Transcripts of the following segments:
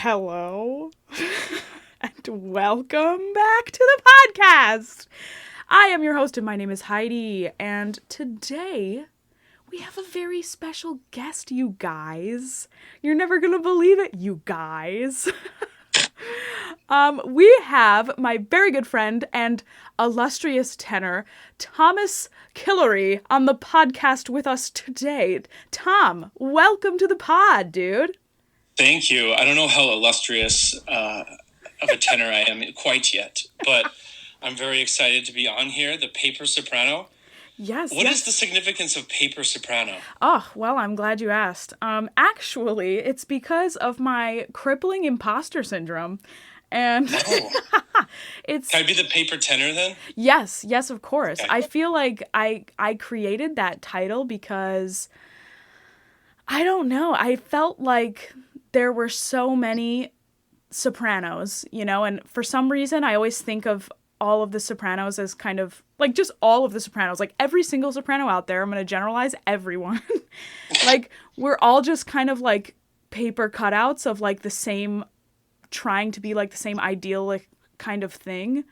Hello, and welcome back to the podcast. I am your host, and my name is Heidi, and today we have a very special guest, you guys. You're never gonna believe it, you guys. We have my very good friend and illustrious tenor, Thomas Killourhy, on the podcast with us today. Tom, welcome to the pod, dude. Thank you. I don't know how illustrious of a tenor I am quite yet, but I'm very excited to be on here. The Paper Soprano. Yes. What is the significance of Paper Soprano? Oh, well, I'm glad you asked. Actually, it's because of my crippling imposter syndrome. And it's... Can I be the paper tenor then? Yes, of course. Okay. I feel like I created that title because, I don't know, I felt like there were so many sopranos, and for some reason I always think of all of the sopranos as kind of like just all of the sopranos, like every single soprano out there. I'm going to generalize everyone. Like we're all just kind of like paper cutouts of like the same, trying to be like the same idyllic kind of thing.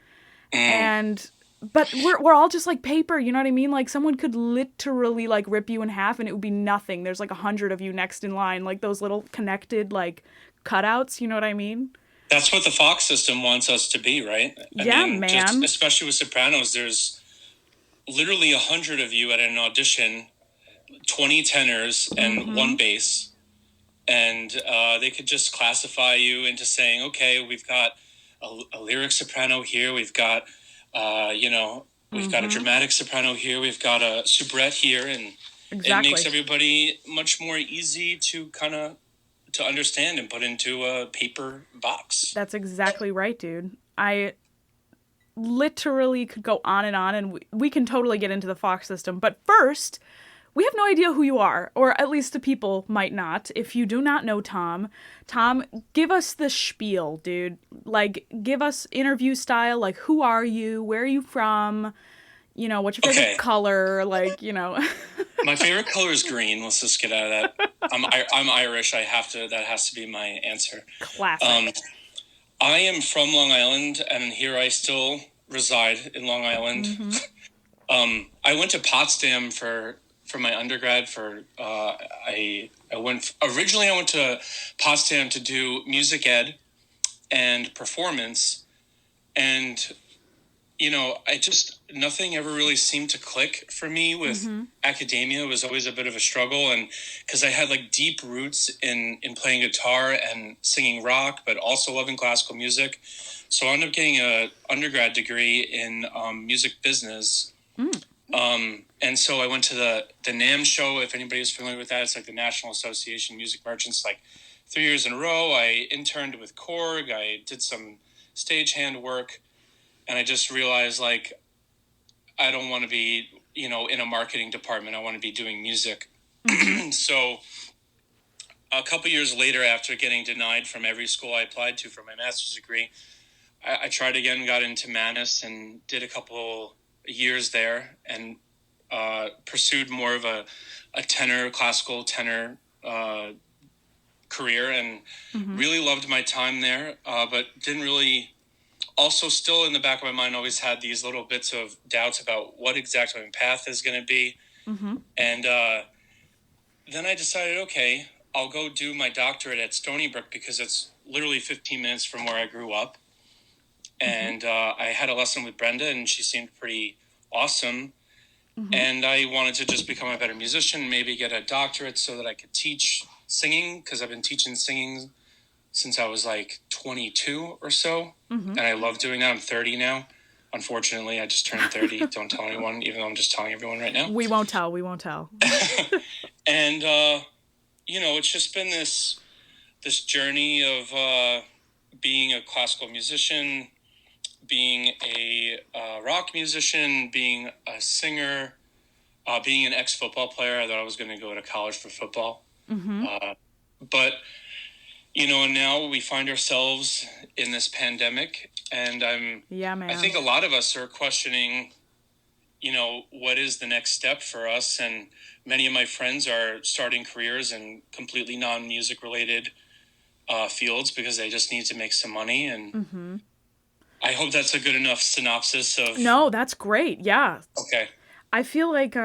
But we're all just like paper, you know what I mean? Like someone could literally like rip you in half and it would be nothing. There's like 100 of you next in line, like those little connected like cutouts, you know what I mean? That's what the Fox system wants us to be, right? I mean, man. Especially with sopranos, there's literally 100 of you at an audition, 20 tenors and one bass. And they could just classify you into saying, okay, we've got a lyric soprano here, we've got we've got a dramatic soprano here, we've got a soubrette here, and It makes everybody much more easy to kind of to understand and put into a paper box. That's exactly right, dude. I literally could go on, and we can totally get into the Fox system. But first, we have no idea who you are, or at least the people might not. If you do not know Tom, give us the spiel, dude. Like, give us interview style. Like, who are you? Where are you from? What's your favorite color? Like, My favorite color is green. Let's just get out of that. I'm Irish. That has to be my answer. Classic. I am from Long Island, and here I still reside in Long Island. I went to Potsdam for my undergrad. I went to Potsdam to do music ed and performance, and nothing ever really seemed to click for me with academia. It was always a bit of a struggle, and because I had like deep roots in playing guitar and singing rock, but also loving classical music. So I ended up getting an undergrad degree in music business. And so I went to the NAMM show, if anybody is familiar with that. It's like the National Association of Music Merchants, like 3 years in a row. I interned with Korg. I did some stagehand work. And I just realized, like, I don't want to be, in a marketing department. I want to be doing music. So a couple years later, after getting denied from every school I applied to for my master's degree, I tried again, got into Manus and did a couple years there and pursued more of a classical tenor career, and really loved my time there, but didn't really... Also, still in the back of my mind, always had these little bits of doubts about what exactly my path is going to be. And then I decided, okay, I'll go do my doctorate at Stony Brook because it's literally 15 minutes from where I grew up. And I had a lesson with Brenda, and she seemed pretty awesome. And I wanted to just become a better musician, maybe get a doctorate so that I could teach singing, because I've been teaching singing since I was like 22 or so. And I love doing that. I'm 30 now. Unfortunately, I just turned 30. Don't tell anyone, even though I'm just telling everyone right now. We won't tell. And, it's just been this journey of being a classical musician, being a rock musician, being a singer, being an ex-football player. I thought I was going to go to college for football. But... and now we find ourselves in this pandemic, and I think a lot of us are questioning, what is the next step for us? And many of my friends are starting careers in completely non-music related fields because they just need to make some money. And Mm-hmm. I hope that's a good enough synopsis of. No, that's great. Yeah. Okay. I feel like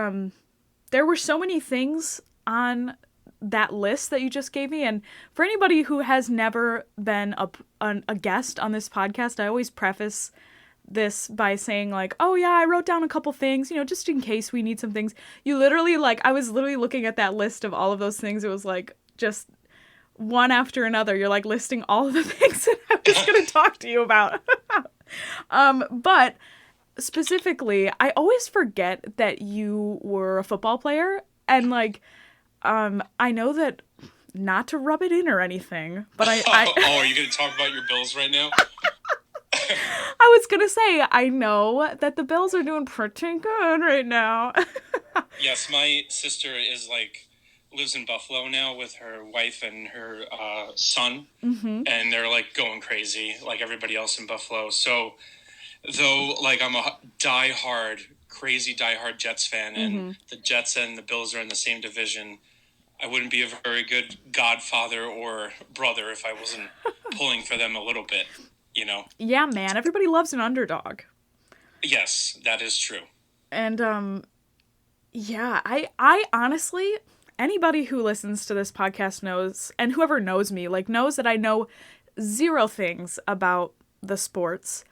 there were so many things on that list that you just gave me, and for anybody who has never been a guest on this podcast, I always preface this by saying like, oh yeah, I wrote down a couple things, just in case we need some things. You literally, like, I was literally looking at that list of all of those things. It was like just one after another. You're like listing all of the things that I was going to talk to you about. But specifically, I always forget that you were a football player, and like, I know that, not to rub it in or anything, but I Oh, are you going to talk about your Bills right now? I was gonna say, I know that the Bills are doing pretty good right now. Yes, my sister lives in Buffalo now with her wife and her son, Mm-hmm. and they're like going crazy like everybody else in Buffalo. So though, like, I'm a crazy diehard Jets fan, and Mm-hmm. the Jets and the Bills are in the same division, I wouldn't be a very good godfather or brother if I wasn't pulling for them a little bit, Yeah, man, everybody loves an underdog. Yes, that is true. And yeah, I honestly, anybody who listens to this podcast knows, and whoever knows me, like, knows that I know zero things about the sports.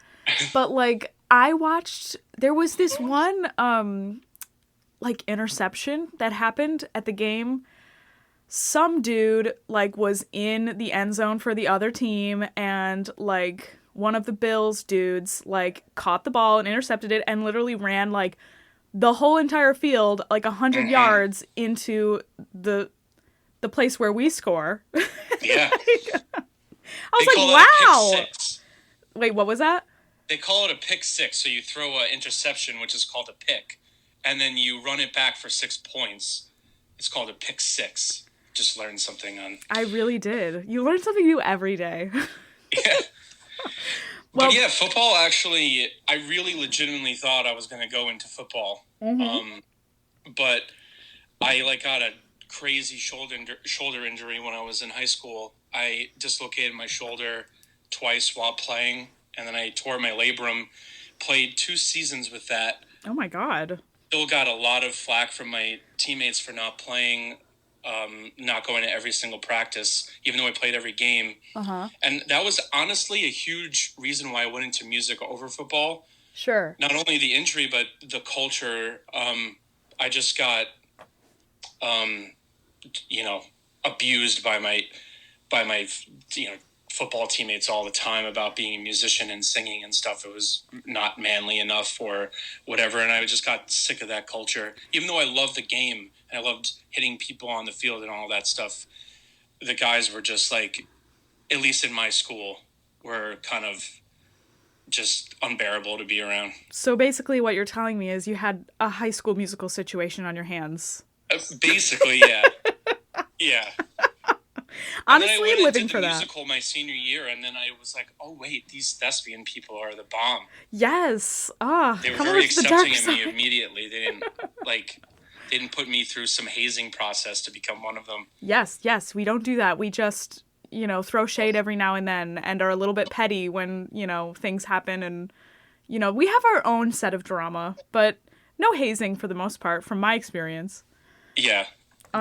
But like, there was this one like interception that happened at the game. Some dude like was in the end zone for the other team, and like one of the Bills dudes like caught the ball and intercepted it and literally ran like the whole entire field, like 100 yards into the place where we score. Yeah. I was They call like, it a wow. pick six. Wait, what was that? They call it a pick six. So you throw an interception, which is called a pick, and then you run it back for 6 points. It's called a pick six. Just learned something on. I really did. You learn something new every day. Yeah. Well, But yeah, football, actually, I really legitimately thought I was going to go into football. Mm-hmm. But I got a crazy shoulder injury when I was in high school. I dislocated my shoulder twice while playing, and then I tore my labrum. Played 2 seasons with that. Oh my God. Still got a lot of flack from my teammates for not playing, not going to every single practice, even though I played every game. Uh-huh. And that was honestly a huge reason why I went into music over football. Sure. Not only the injury, but the culture. I just got, abused by my, football teammates all the time about being a musician and singing and stuff. It was not manly enough or whatever. And I just got sick of that culture. Even though I loved the game and I loved hitting people on the field and all that stuff, the guys were just like, at least in my school, were kind of just unbearable to be around. So basically what you're telling me is you had a High School Musical situation on your hands. Basically, yeah. Yeah. Honestly, and then I went living and did for the that. musical my senior year, and then I was like, oh, wait, these thespian people are the bomb. Yes. They were come very over to the dark accepting of me side. immediately. They didn't put me through some hazing process to become one of them. Yes, we don't do that. We just, throw shade every now and then and are a little bit petty when, things happen, and, we have our own set of drama, but no hazing for the most part, from my experience. Yeah.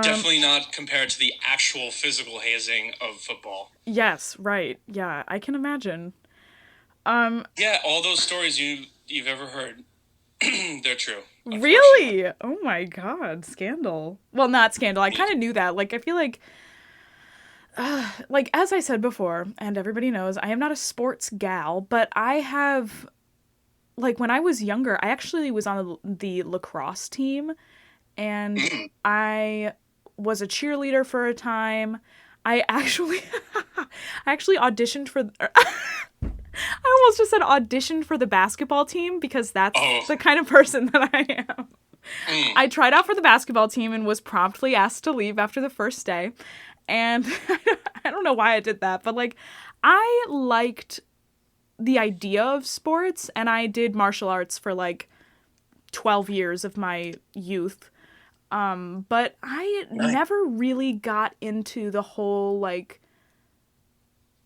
Definitely not compared to the actual physical hazing of football. Yes, right. Yeah, I can imagine. Yeah, all those stories you've ever heard, they're true. Really? Oh my God, scandal. Well, not scandal. I kind of knew that. Like, I feel like, as I said before, and everybody knows, I am not a sports gal, but I have, like, when I was younger, I actually was on the lacrosse team, and I was a cheerleader for a time. I actually auditioned for I almost just said auditioned for the basketball team because that's the kind of person that I am. I tried out for the basketball team and was promptly asked to leave after the first day. And I don't know why I did that, but like, I liked the idea of sports, and I did martial arts for like 12 years of my youth. But I never really got into the whole, like,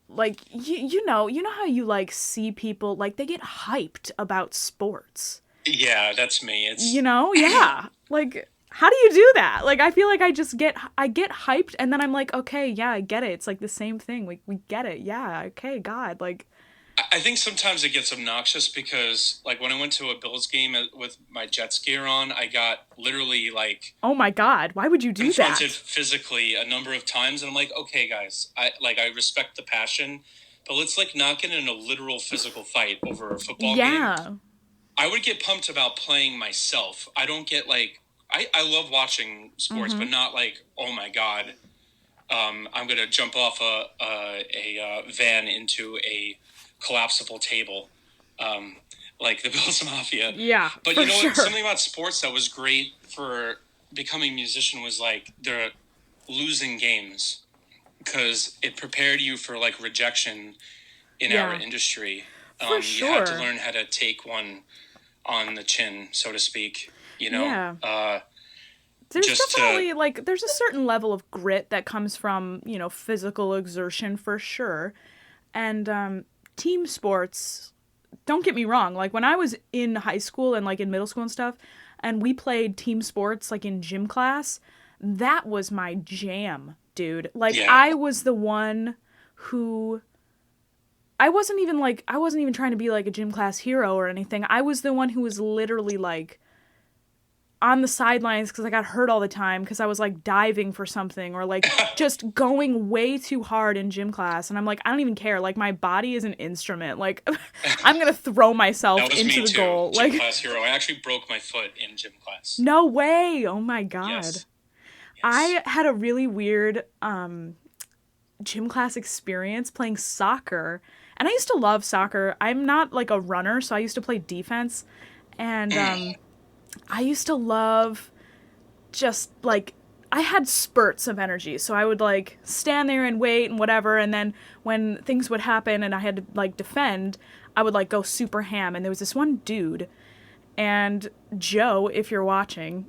like, you know how you, like, see people, like, they get hyped about sports. Yeah, that's me. It's Yeah. Like, how do you do that? Like, I feel like I get hyped, and then I'm like, okay, yeah, I get it. It's like the same thing. We get it. Yeah, okay, God, like. I think sometimes it gets obnoxious because, like, when I went to a Bills game with my Jets gear on, I got literally, like... Oh, my God. Why would you do confronted that? physically a number of times, and I'm like, okay, guys, I respect the passion, but let's, like, not get in a literal physical fight over a football game. I would get pumped about playing myself. I don't get, like... I love watching sports, but not, like, oh, my God, I'm going to jump off a van into a collapsible table, like the Bills Mafia. Yeah, but you know what? Something about sports that was great for becoming a musician was like the losing games, because it prepared you for like rejection in our industry. You had to learn how to take one on the chin, so to speak. There's definitely like there's a certain level of grit that comes from physical exertion for sure, and team sports, don't get me wrong, like when I was in high school and like in middle school and stuff, and we played team sports like in gym class, that was my jam, dude. Like I was the one who I wasn't even trying to be like a gym class hero or anything. I was the one who was literally like on the sidelines because I got hurt all the time because I was like diving for something or like just going way too hard in gym class. And I'm like, I don't even care. Like my body is an instrument. Like I'm going to throw myself into the goal. Gym class hero. I actually broke my foot in gym class. No way. Oh my God. Yes. I had a really weird gym class experience playing soccer. And I used to love soccer. I'm not like a runner, so I used to play defense. And I used to love just, like, I had spurts of energy. So I would, like, stand there and wait and whatever. And then when things would happen and I had to, like, defend, I would, like, go super ham. And there was this one dude. And Joe, if you're watching,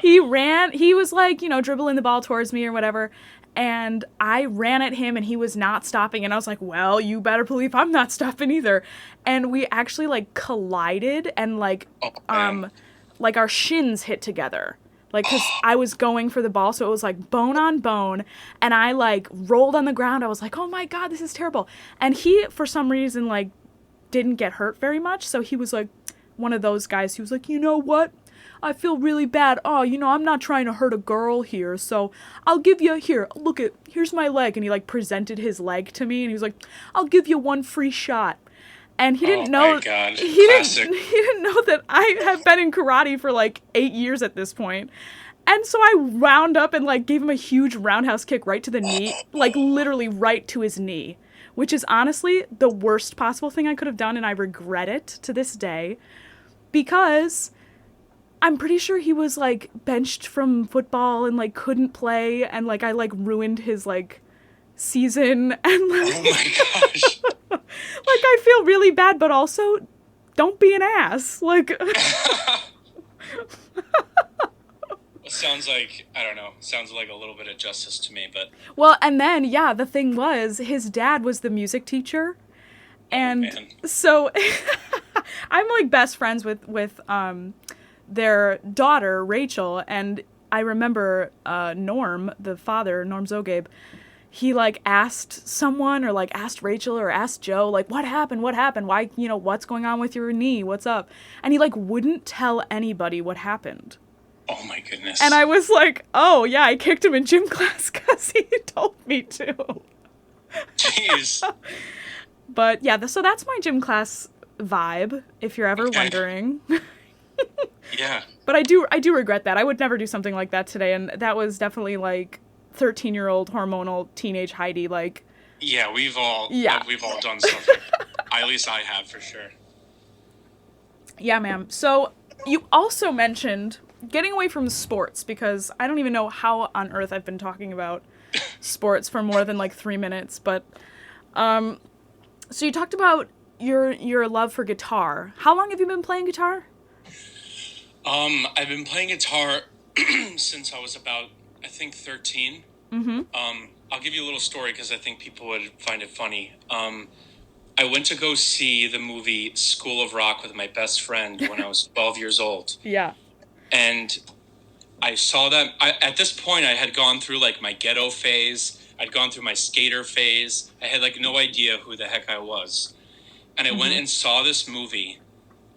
he was, like, dribbling the ball towards me or whatever. And I ran at him and he was not stopping. And I was like, well, you better believe I'm not stopping either. And we actually like collided and like our shins hit together. Like, cause I was going for the ball. So it was like bone on bone. And I like rolled on the ground. I was like, oh my God, this is terrible. And he, for some reason, like didn't get hurt very much. So he was like one of those guys who was like, you know what? I feel really bad. Oh, I'm not trying to hurt a girl here, so I'll give you, here's my leg. And he, like, presented his leg to me, and he was like, I'll give you one free shot. And he didn't know, my God. He didn't know that I have been in karate for, like, 8 years at this point. And so I wound up and, like, gave him a huge roundhouse kick right to the knee, like, literally right to his knee, which is honestly the worst possible thing I could have done, and I regret it to this day, because I'm pretty sure he was, like, benched from football and, like, couldn't play, and, like, I, like, ruined his, like, season, and, like... Oh, my gosh. like, I feel really bad, but also, don't be an ass. Like... Sounds like, I don't know, sounds like a little bit of justice to me, but... Well, and then, yeah, the thing was, his dad was the music teacher, and so I'm, like, best friends with their daughter, Rachel, and I remember Norm, the father, Norm Zogabe, he, like, asked someone, or, like, asked Rachel, or asked Joe, like, what happened? Why, what's going on with your knee? What's up? And he, like, wouldn't tell anybody what happened. Oh, my goodness. And I was like, oh, yeah, I kicked him in gym class because he told me to. Jeez. But, yeah, so that's my gym class vibe, if you're ever wondering. Yeah. But I do regret that. I would never do something like that today, and that was definitely, like, 13-year-old hormonal teenage Heidi, like... Yeah, we've all done stuff like that. At least I have, for sure. Yeah, ma'am. So, you also mentioned getting away from sports, because I don't even know how on earth I've been talking about sports for more than, like, 3 minutes, but... So you talked about your love for guitar. How long have you been playing guitar? I've been playing guitar since I was about, I think, 13. Mm-hmm. I'll give you a little story because I think people would find it funny. I went to go see the movie School of Rock with my best friend when I was 12 years old. Yeah. And I saw that. At this point, I had gone through like my ghetto phase. I'd gone through my skater phase. I had like no idea who the heck I was. And I went and saw this movie.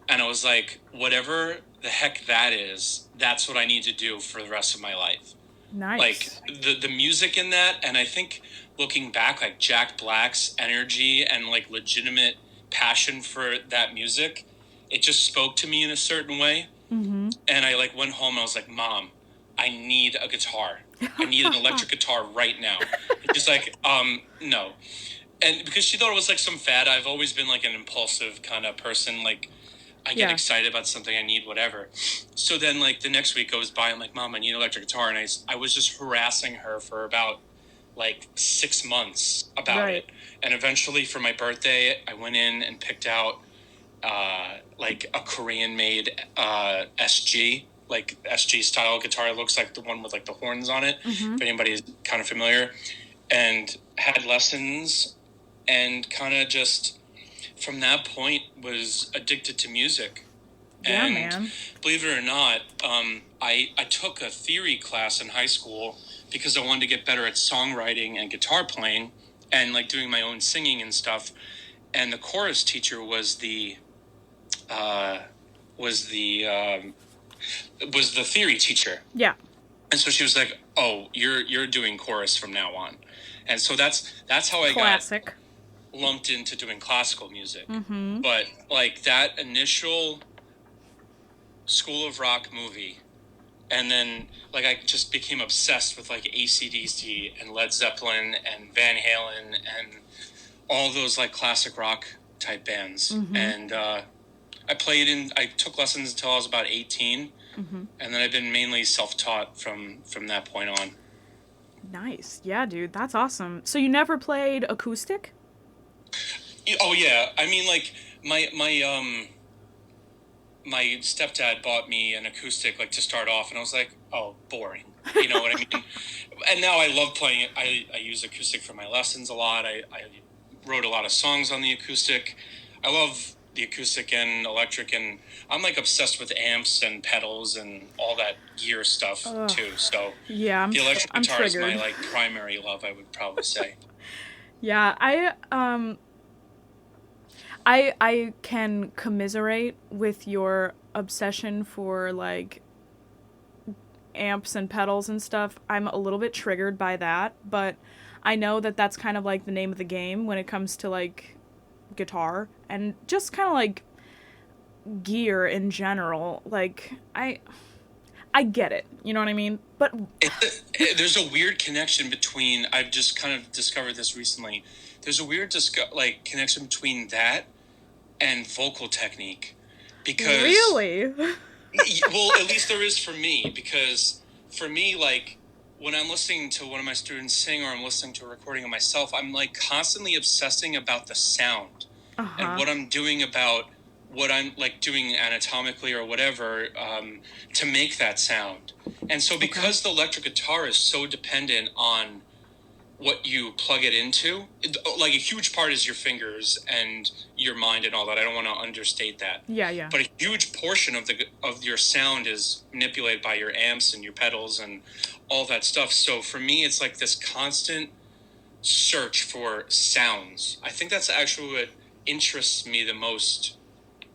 And I was like, whatever the heck that is, that's what I need to do for the rest of my life. Nice. Like the music in that, and I think looking back, like Jack Black's energy and like legitimate passion for that music, it just spoke to me in a certain way. And I like went home and I was like, Mom, I need a guitar. I need an electric guitar right now. She's like, no. And because she thought it was like some fad, I've always been like an impulsive kind of person. Like I get excited about something, I need whatever. So then like the next week goes by, I'm like, Mom, I need an electric guitar. And I was just harassing her for about like 6 months about it. And eventually for my birthday, I went in and picked out like a Korean made SG, like SG style guitar. It looks like the one with like the horns on it, if anybody is kind of familiar, and had lessons and kind of just from that point was addicted to music. Yeah, and man. Believe it or not, I took a theory class in high school because I wanted to get better at songwriting and guitar playing and like doing my own singing and stuff. And the chorus teacher was the theory teacher. Yeah. And so she was like, "Oh, you're doing chorus from now on." And so that's how I Classic. got lumped into doing classical music. But like that initial School of Rock movie, and then like I just became obsessed with like AC/DC and Led Zeppelin and Van Halen and all those like classic rock type bands. And I took lessons until I was about 18. And then I've been mainly self-taught from that point on. Nice. Yeah, dude, that's awesome. So you never played acoustic? Oh yeah, I mean like my stepdad bought me an acoustic like to start off, and I was like, oh, boring. You know what I mean? And now I love playing it. I use acoustic for my lessons a lot. I wrote a lot of songs on the acoustic. I love the acoustic and electric, and I'm like obsessed with amps and pedals and all that gear stuff too. So yeah, the electric guitar is triggered. my like primary love, I would probably say. Yeah, I can commiserate with your obsession for like amps and pedals and stuff. I'm a little bit triggered by that, but I know that that's kind of like the name of the game when it comes to like guitar and just kind of like gear in general. Like I get it, you know what I mean? But there's a weird connection between, I've just kind of discovered this recently. There's a weird connection between that and vocal technique, because really, well, at least there is for me, because for me, like when I'm listening to one of my students sing or I'm listening to a recording of myself, I'm like constantly obsessing about the sound and what I'm doing about what I'm like doing anatomically or whatever to make that sound. And so because the electric guitar is so dependent on what you plug it into, like a huge part is your fingers and your mind and all that. I don't want to understate that. Yeah. But a huge portion of your sound is manipulated by your amps and your pedals and all that stuff. So for me, it's like this constant search for sounds. I think that's actually what interests me the most.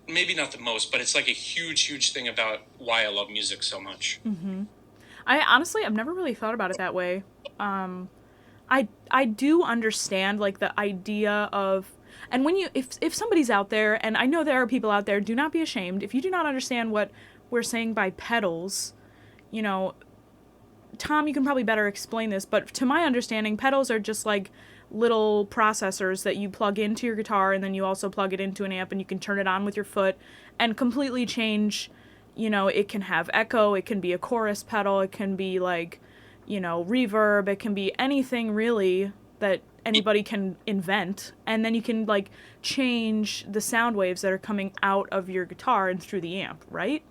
Maybe not the most, but it's like a huge thing about why I love music so much. I've never really thought about it that way. I do understand like the idea of, and when if somebody's out there, and I know there are people out there, do not be ashamed if you do not understand what we're saying by pedals. You know, Tom, you can probably better explain this, but to my understanding, pedals are just like little processors that you plug into your guitar, and then you also plug it into an amp, and you can turn it on with your foot and completely change. You know, it can have echo, it can be a chorus pedal, it can be like, you know, reverb, it can be anything really that anybody can invent, and then you can like change the sound waves that are coming out of your guitar and through the amp, right?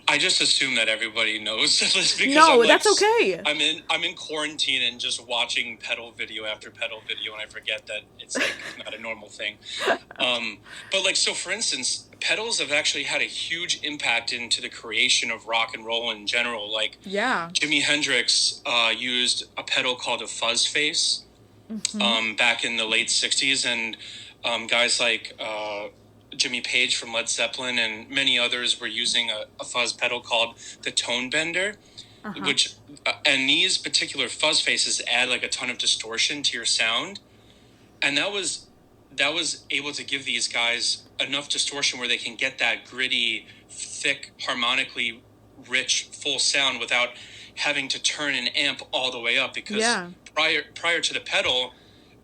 I just assume that everybody knows this because No, that's okay. I'm in quarantine and just watching pedal video after pedal video, and I forget that it's like not a normal thing. But like, so for instance, pedals have actually had a huge impact into the creation of rock and roll in general. Like, Yeah. Jimi Hendrix used a pedal called a fuzz face back in the late '60s, and guys like Jimmy Page from Led Zeppelin and many others were using a fuzz pedal called the tone bender, which and these particular fuzz faces add like a ton of distortion to your sound, and that was able to give these guys enough distortion where they can get that gritty, thick, harmonically rich, full sound without having to turn an amp all the way up, because Yeah. prior to the pedal,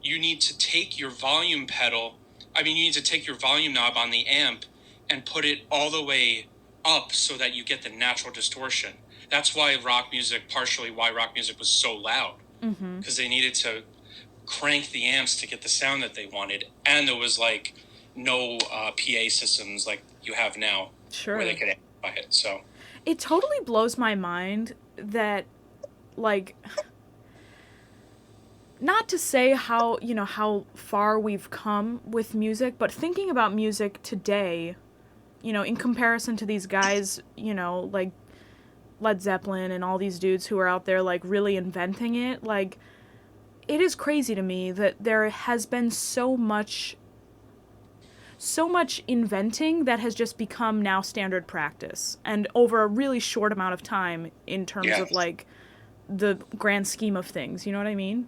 you need to take your volume pedal. I mean, you need to take your volume knob on the amp and put it all the way up so that you get the natural distortion. That's why partially why rock music was so loud, because they needed to crank the amps to get the sound that they wanted. And there was like no PA systems like you have now Sure. where they could amplify it. So It totally blows my mind that, like, not to say how, how far we've come with music, but thinking about music today, in comparison to these guys, like Led Zeppelin and all these dudes who are out there, like, really inventing it, like, it is crazy to me that there has been so much inventing that has just become now standard practice, and over a really short amount of time in terms of like the grand scheme of things, you know what I mean?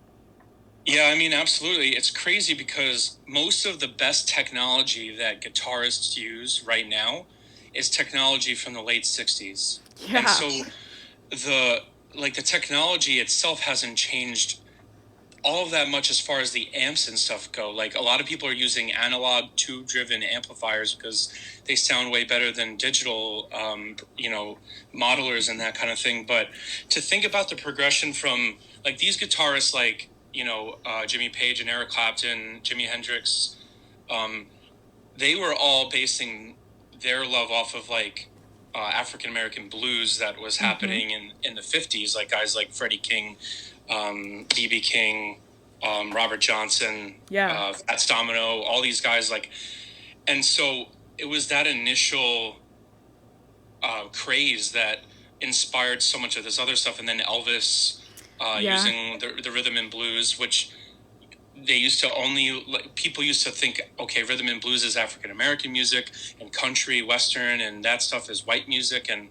yeah, I mean, absolutely. It's crazy because most of the best technology that guitarists use right now is technology from the late '60s. Yeah. And so the technology itself hasn't changed all of that much as far as the amps and stuff go. Like, a lot of people are using analog tube driven amplifiers because they sound way better than digital, modelers and that kind of thing. But to think about the progression from like these guitarists, like, Jimmy Page and Eric Clapton, Jimi Hendrix, they were all basing their love off of like African American blues that was happening in the 50s, like guys like Freddie King, B.B. King, Robert Johnson, Fats Domino, all these guys, like, and so it was that initial craze that inspired so much of this other stuff, and then Elvis using the rhythm and blues, which they used to people used to think, okay, rhythm and blues is African American music, and country, western, and that stuff is white music, and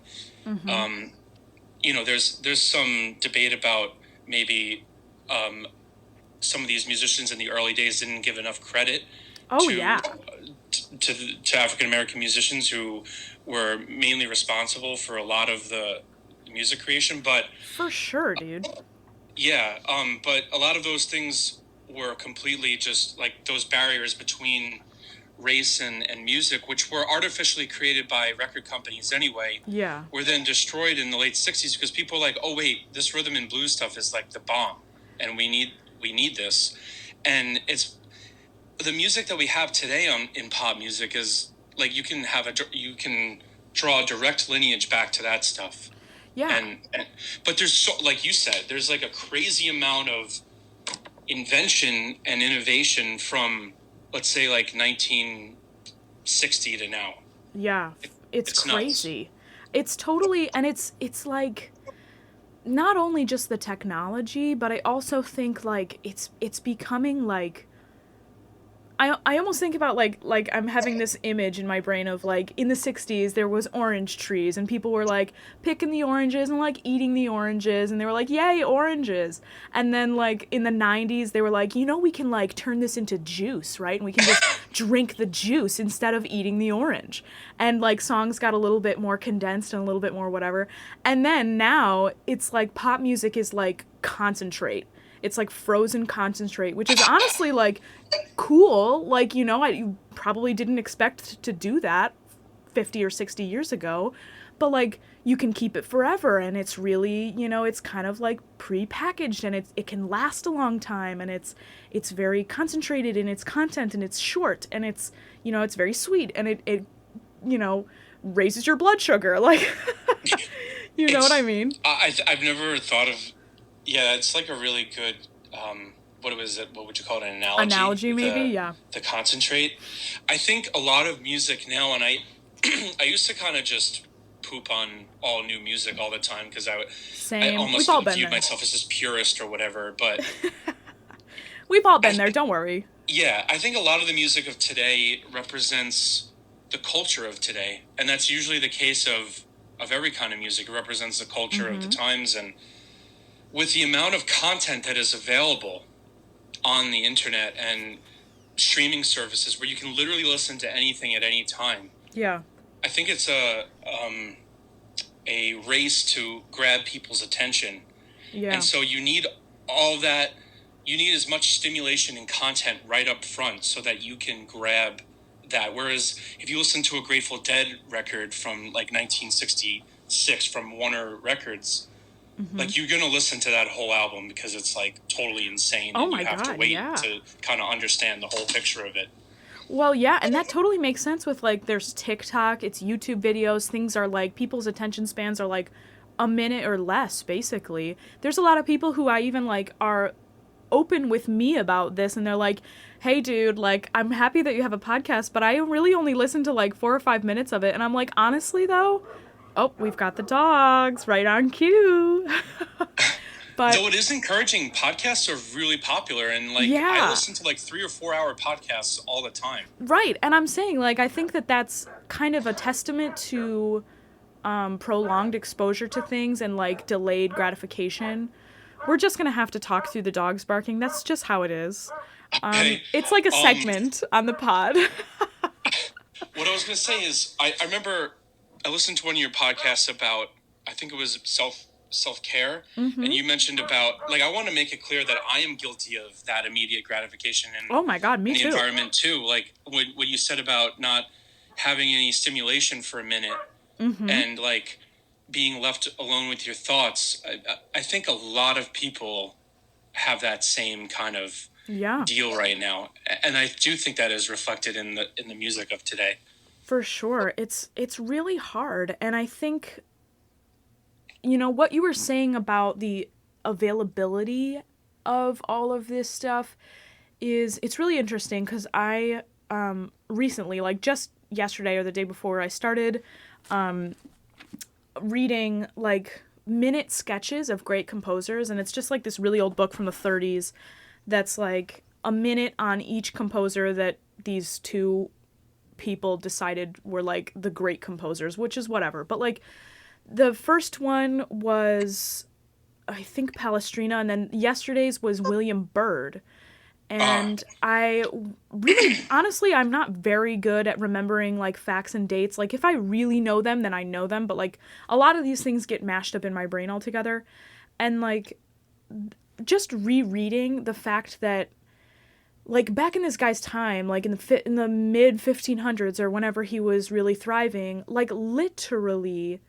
there's some debate about maybe some of these musicians in the early days didn't give enough credit to African American musicians who were mainly responsible for a lot of the music creation. But for sure, dude. But a lot of those things were completely just like those barriers between race and music, which were artificially created by record companies anyway, were then destroyed in the late 60s because people were like, oh wait, this rhythm and blues stuff is like the bomb, and we need this. And it's the music that we have today in pop music is like you can draw a direct lineage back to that stuff. But there's like you said, there's like a crazy amount of invention and innovation from, let's say, like 1960 to now. It's crazy nuts. It's totally, and it's like not only just the technology, but I also think like it's becoming like I almost think about like I'm having this image in my brain of like in the 60s there was orange trees and people were like picking the oranges and like eating the oranges and they were like, yay, oranges. And then like in the 90s they were like, we can like turn this into juice, right? And we can just drink the juice instead of eating the orange. And like songs got a little bit more condensed and a little bit more whatever. And then now it's like pop music is like concentrate. It's like frozen concentrate, which is honestly like cool. Like, I probably didn't expect to do that 50 or 60 years ago, but like you can keep it forever and it's really, it's kind of like pre-packaged and it can last a long time and it's very concentrated in its content and it's short and it's, it's very sweet and it raises your blood sugar. Like, you know what I mean? I've never thought of, yeah, it's like a really good, what was it? What would you call it? An analogy? Analogy, maybe, yeah. The concentrate. I think a lot of music now, and I used to kind of just poop on all new music all the time because I almost viewed myself as this purist or whatever, but we've all been there, don't worry. Yeah, I think a lot of the music of today represents the culture of today, and that's usually the case of every kind of music. It represents the culture of the times, and with the amount of content that is available on the internet and streaming services where you can literally listen to anything at any time. Yeah. I think it's a race to grab people's attention. Yeah. And so you need all that. You need as much stimulation and content right up front so that you can grab that. Whereas if you listen to a Grateful Dead record from like 1966 from Warner Records, like you're going to listen to that whole album because it's like totally insane. Oh and my you have God, to wait yeah. to kind of understand the whole picture of it. Well, yeah, and that totally makes sense with, like, there's TikTok, it's YouTube videos, things are, like, people's attention spans are, like, a minute or less, basically. There's a lot of people who I even, like, are open with me about this, and they're like, hey, dude, like, I'm happy that you have a podcast, but I really only listen to, like, 4 or 5 minutes of it, and I'm like, honestly, though, oh, we've got the dogs right on cue. But though it is encouraging, podcasts are really popular, and like I listen to like 3 or 4 hour podcasts all the time. Right, and I'm saying like I think that that's kind of a testament to prolonged exposure to things and like delayed gratification. We're just gonna have to talk through the dogs barking. That's just how it is. It's like a segment on the pod. What I was gonna say is I remember I listened to one of your podcasts about, I think it was self-care, and you mentioned about, like, I want to make it clear that I am guilty of that immediate gratification and oh my God, me the too. environment too. Like what you said about not having any stimulation for a minute and like being left alone with your thoughts. I think a lot of people have that same kind of deal right now, and I do think that is reflected in the music of today. For sure. It's really hard. And I think, you know, what you were saying about the availability of all of this stuff it's really interesting because I recently, like just yesterday or the day before, I started reading like minute sketches of great composers, and it's just like this really old book from the 30s that's like a minute on each composer that these two people decided were like the great composers, which is whatever. But like the first one was, I think, Palestrina, and then yesterday's was William Byrd. And I really, honestly, I'm not very good at remembering like facts and dates. Like if I really know them, then I know them. But like a lot of these things get mashed up in my brain altogether. And like just rereading the fact that like back in this guy's time, like in the mid 1500s or whenever he was really thriving, like literally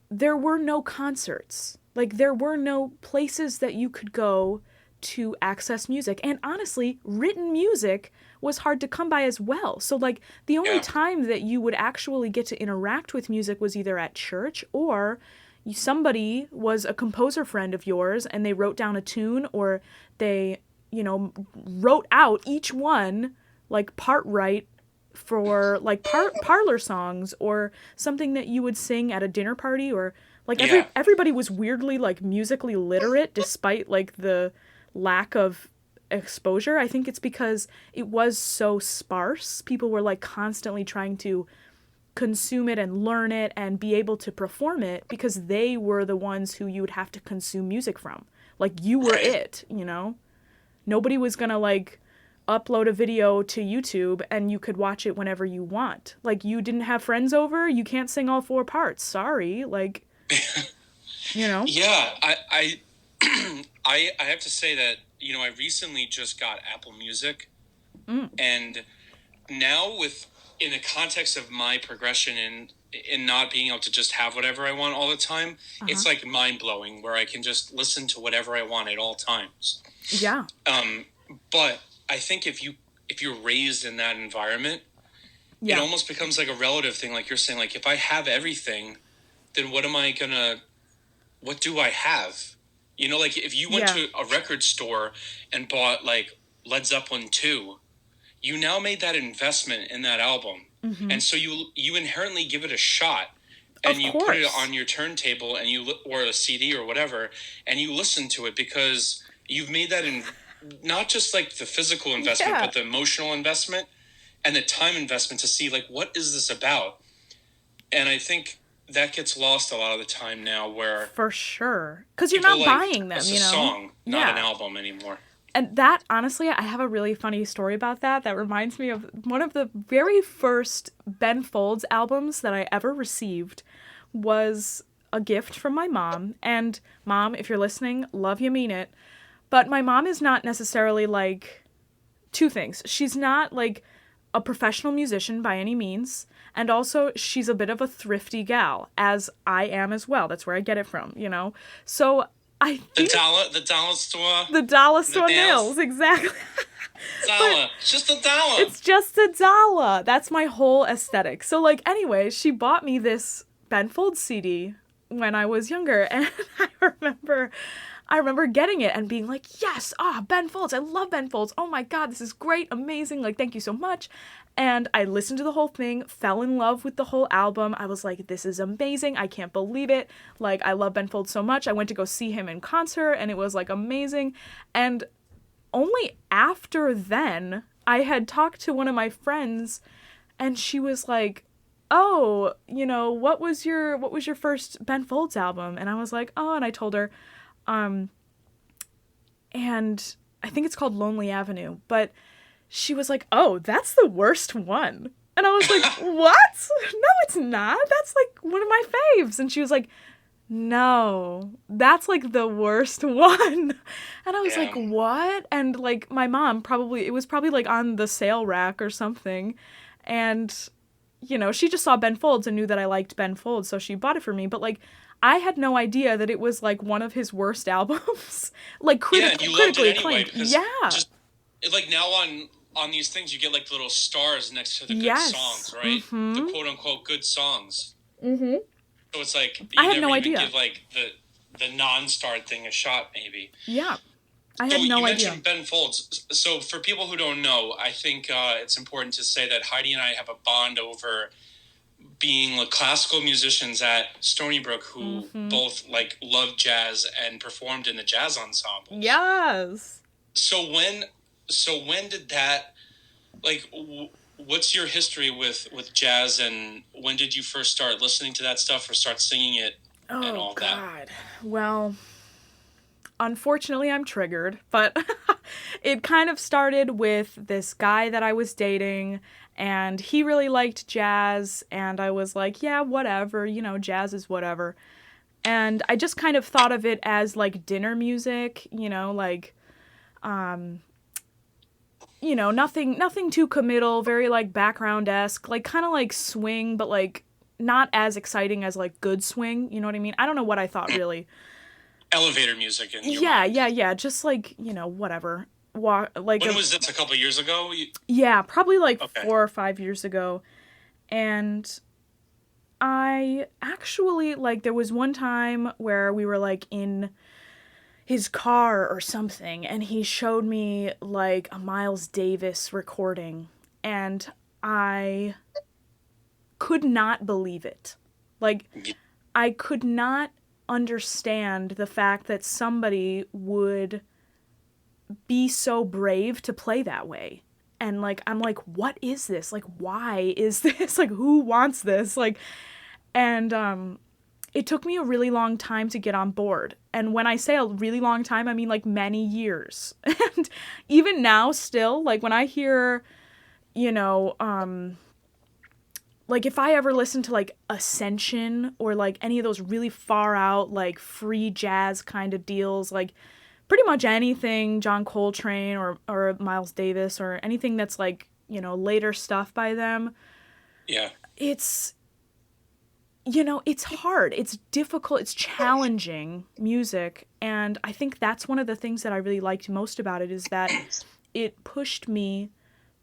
there were no concerts. Like there were no places that you could go to access music. And honestly, written music was hard to come by as well. So like the only time that you would actually get to interact with music was either at church or somebody was a composer friend of yours and they wrote down a tune, or they, you know, wrote out each one like part right for like parlor songs or something that you would sing at a dinner party, or like everybody was weirdly like musically literate despite like the lack of exposure. I think it's because it was so sparse. People were like constantly trying to consume it and learn it and be able to perform it because they were the ones who you would have to consume music from. Like you were it, you know? Nobody was gonna like upload a video to YouTube and you could watch it whenever you want. Like you didn't have friends over, you can't sing all 4 parts. Sorry, like, you know. Yeah, I have to say that, you know, I recently just got Apple Music, and now in the context of my progression in not being able to just have whatever I want all the time, it's like mind blowing where I can just listen to whatever I want at all times. Yeah. But I think if you're raised in that environment, Yeah. it almost becomes like a relative thing. Like you're saying, like, if I have everything, then what do I have? You know, like if you went to a record store and bought like Led Zeppelin 2, you now made that investment in that album. Mm-hmm. And so you inherently give it a shot, and Of you course. put it on your turntable and or a CD or whatever, and you listen to it because you've made that in not just like the physical investment, but the emotional investment and the time investment to see like, what is this about? And I think that gets lost a lot of the time now, where for sure, because you're not buying them, it's you know, a song, not an album anymore. And that, honestly, I have a really funny story about that. That reminds me of one of the very first Ben Folds albums that I ever received was a gift from my mom. And Mom, if you're listening, love you, mean it. But my mom is not necessarily like two things. She's not like a professional musician by any means. And also, she's a bit of a thrifty gal, as I am as well. That's where I get it from, you know? So I think the dollar store. The dollar store nails, exactly. Dollar. It's just a dollar. It's just a dollar. That's my whole aesthetic. So, like, anyway, she bought me this Ben Folds CD when I was younger, and I remember getting it and being like, yes, Ben Folds, I love Ben Folds. Oh my God, this is great, amazing, like, thank you so much. And I listened to the whole thing, fell in love with the whole album. I was like, this is amazing. I can't believe it. Like, I love Ben Folds so much. I went to go see him in concert, and it was, like, amazing. And only after then, I had talked to one of my friends, and she was like, oh, you know, what was your first Ben Folds album? And I was like, oh, and I told her, and I think it's called Lonely Avenue, but she was like, oh, that's the worst one. And I was like, what? No, it's not. That's like one of my faves. And she was like, no, that's like the worst one. And I was like, what? And like my mom it was probably like on the sale rack or something. And, you know, she just saw Ben Folds and knew that I liked Ben Folds. So she bought it for me. But like, I had no idea that it was like one of his worst albums. Like critically acclaimed. Yeah. Just like now on these things, you get like little stars next to the good songs, right? Mm-hmm. The quote unquote good songs. Mm-hmm. So it's like I had no idea. Give like the non-star thing a shot, maybe. Yeah, I had no idea. You mentioned Ben Folds. So for people who don't know, I think it's important to say that Heidi and I have a bond over being like classical musicians at Stony Brook who both like loved jazz and performed in the jazz ensemble. Yes. So when did that, like, what's your history with jazz, and when did you first start listening to that stuff or start singing it and all that? Oh, God. Well, unfortunately, I'm triggered, but it kind of started with this guy that I was dating, and he really liked jazz, and I was like, yeah, whatever, you know, jazz is whatever. And I just kind of thought of it as, like, dinner music, you know, like, you know, nothing too committal, very, like, background-esque, like, kind of like swing, but, like, not as exciting as, like, good swing, you know what I mean? I don't know what I thought, really. Elevator music in your mind. Yeah, just, like, you know, whatever. When was this, a couple years ago? Yeah, probably, like, 4 or 5 years ago, and I actually, like, there was one time where we were, like, in his car or something, and he showed me like a Miles Davis recording, and I could not believe it. Like, I could not understand the fact that somebody would be so brave to play that way. And like, I'm like, what is this? Like, why is this? Like, who wants this? Like, and it took me a really long time to get on board. And when I say a really long time, I mean, like, many years. And even now, still, like, when I hear, you know, like, if I ever listen to, like, Ascension or, like, any of those really far out, like, free jazz kind of deals, like, pretty much anything John Coltrane or Miles Davis or anything that's, like, you know, later stuff by them. Yeah. It's, you know, it's hard, it's difficult, it's challenging music, and I think that's one of the things that I really liked most about it, is that it pushed me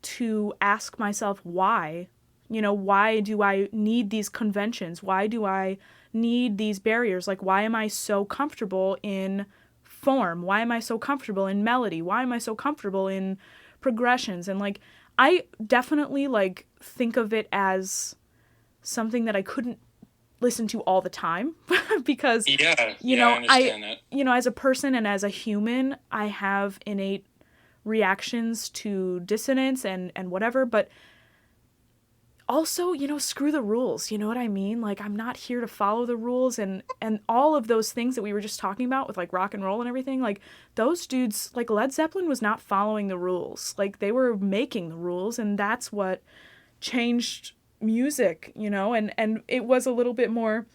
to ask myself why You know, why do I need these conventions? Why do I need these barriers? Like, why am I so comfortable in form? Why am I so comfortable in melody? Why am I so comfortable in progressions? And like, I definitely like think of it as something that I couldn't listen to all the time because I understand that. you know, as a person and as a human, I have innate reactions to dissonance and whatever, but also, you know, screw the rules. You know what I mean? Like, I'm not here to follow the rules, and all of those things that we were just talking about with like rock and roll and everything. Like, those dudes, like Led Zeppelin was not following the rules. Like, they were making the rules, and that's what changed music, you know, and it was a little bit more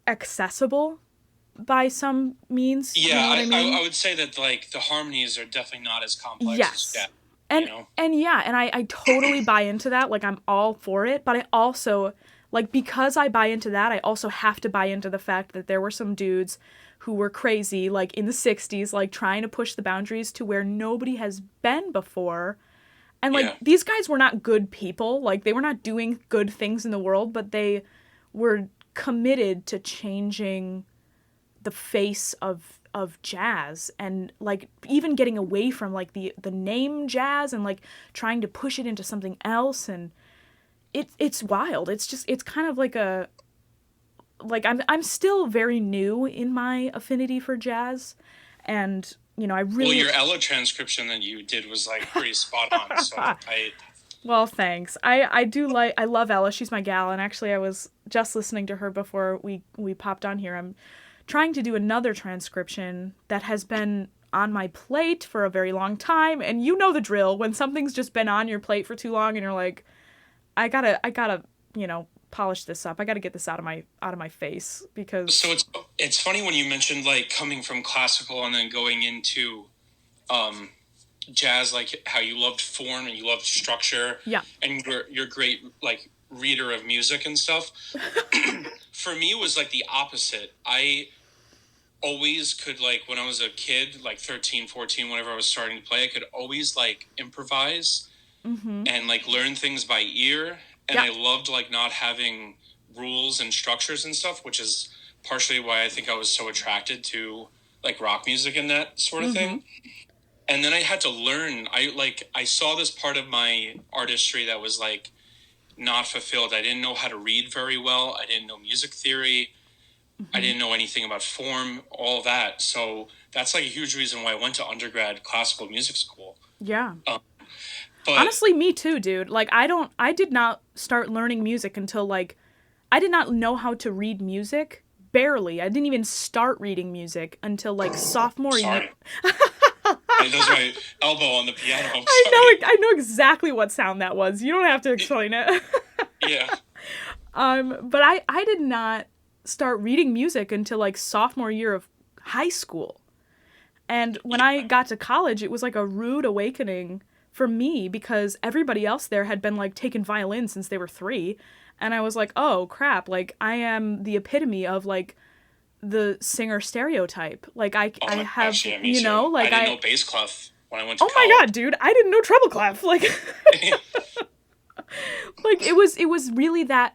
accessible by some means. Yeah, you know what I mean? I would say that like the harmonies are definitely not as complex Yes. as that. And You know? and yeah, and I totally buy into that. Like, I'm all for it, but I also, like, because I buy into that, I also have to buy into the fact that there were some dudes who were crazy, like in the 60s, like trying to push the boundaries to where nobody has been before. And like, Yeah. these guys were not good people. Like, they were not doing good things in the world, but they were committed to changing the face of jazz, and like even getting away from like the name jazz and like trying to push it into something else. And it's wild. It's just, it's kind of like a, like, I'm still very new in my affinity for jazz, and you know, I Well, really your Ella transcription that you did was like pretty spot on. So well, thanks. I love Ella. She's my gal, and actually I was just listening to her before we popped on here. I'm trying to do another transcription that has been on my plate for a very long time, and you know the drill when something's just been on your plate for too long and you're like, I gotta, you know, polish this up. I gotta get this out of my face, because So it's funny when you mentioned like coming from classical and then going into jazz, like how you loved form and you loved structure. Yeah. And you're great like reader of music and stuff. For me, it was like the opposite. I always could, like, when I was a kid, like 13, 14, whenever I was starting to play, I could always like improvise and like learn things by ear. And Yeah. I loved like not having rules and structures and stuff, which is partially why I think I was so attracted to like rock music and that sort of thing. And then I had to learn. I saw this part of my artistry that was like not fulfilled. I didn't know how to read very well. I didn't know music theory. I didn't know anything about form, all that. So that's like a huge reason why I went to undergrad classical music school. Yeah. But Honestly, me too, dude. Like, I did not start learning music until like, I did not know how to read music. Barely. I didn't even start reading music until like sophomore year. sorry. That was my elbow on the piano. I'm sorry. I know exactly what sound that was. You don't have to explain it. Yeah. But I did not start reading music until like sophomore year of high school. And when I got to college, it was like a rude awakening for me, because everybody else there had been like taking violin since they were 3. And I was like, oh crap, like I am the epitome of like the singer stereotype. Like I have, gosh, yeah, me you too. know, like I didn't know bass clef when I went to oh my college. god, dude, I didn't know treble clef. Like like it was really that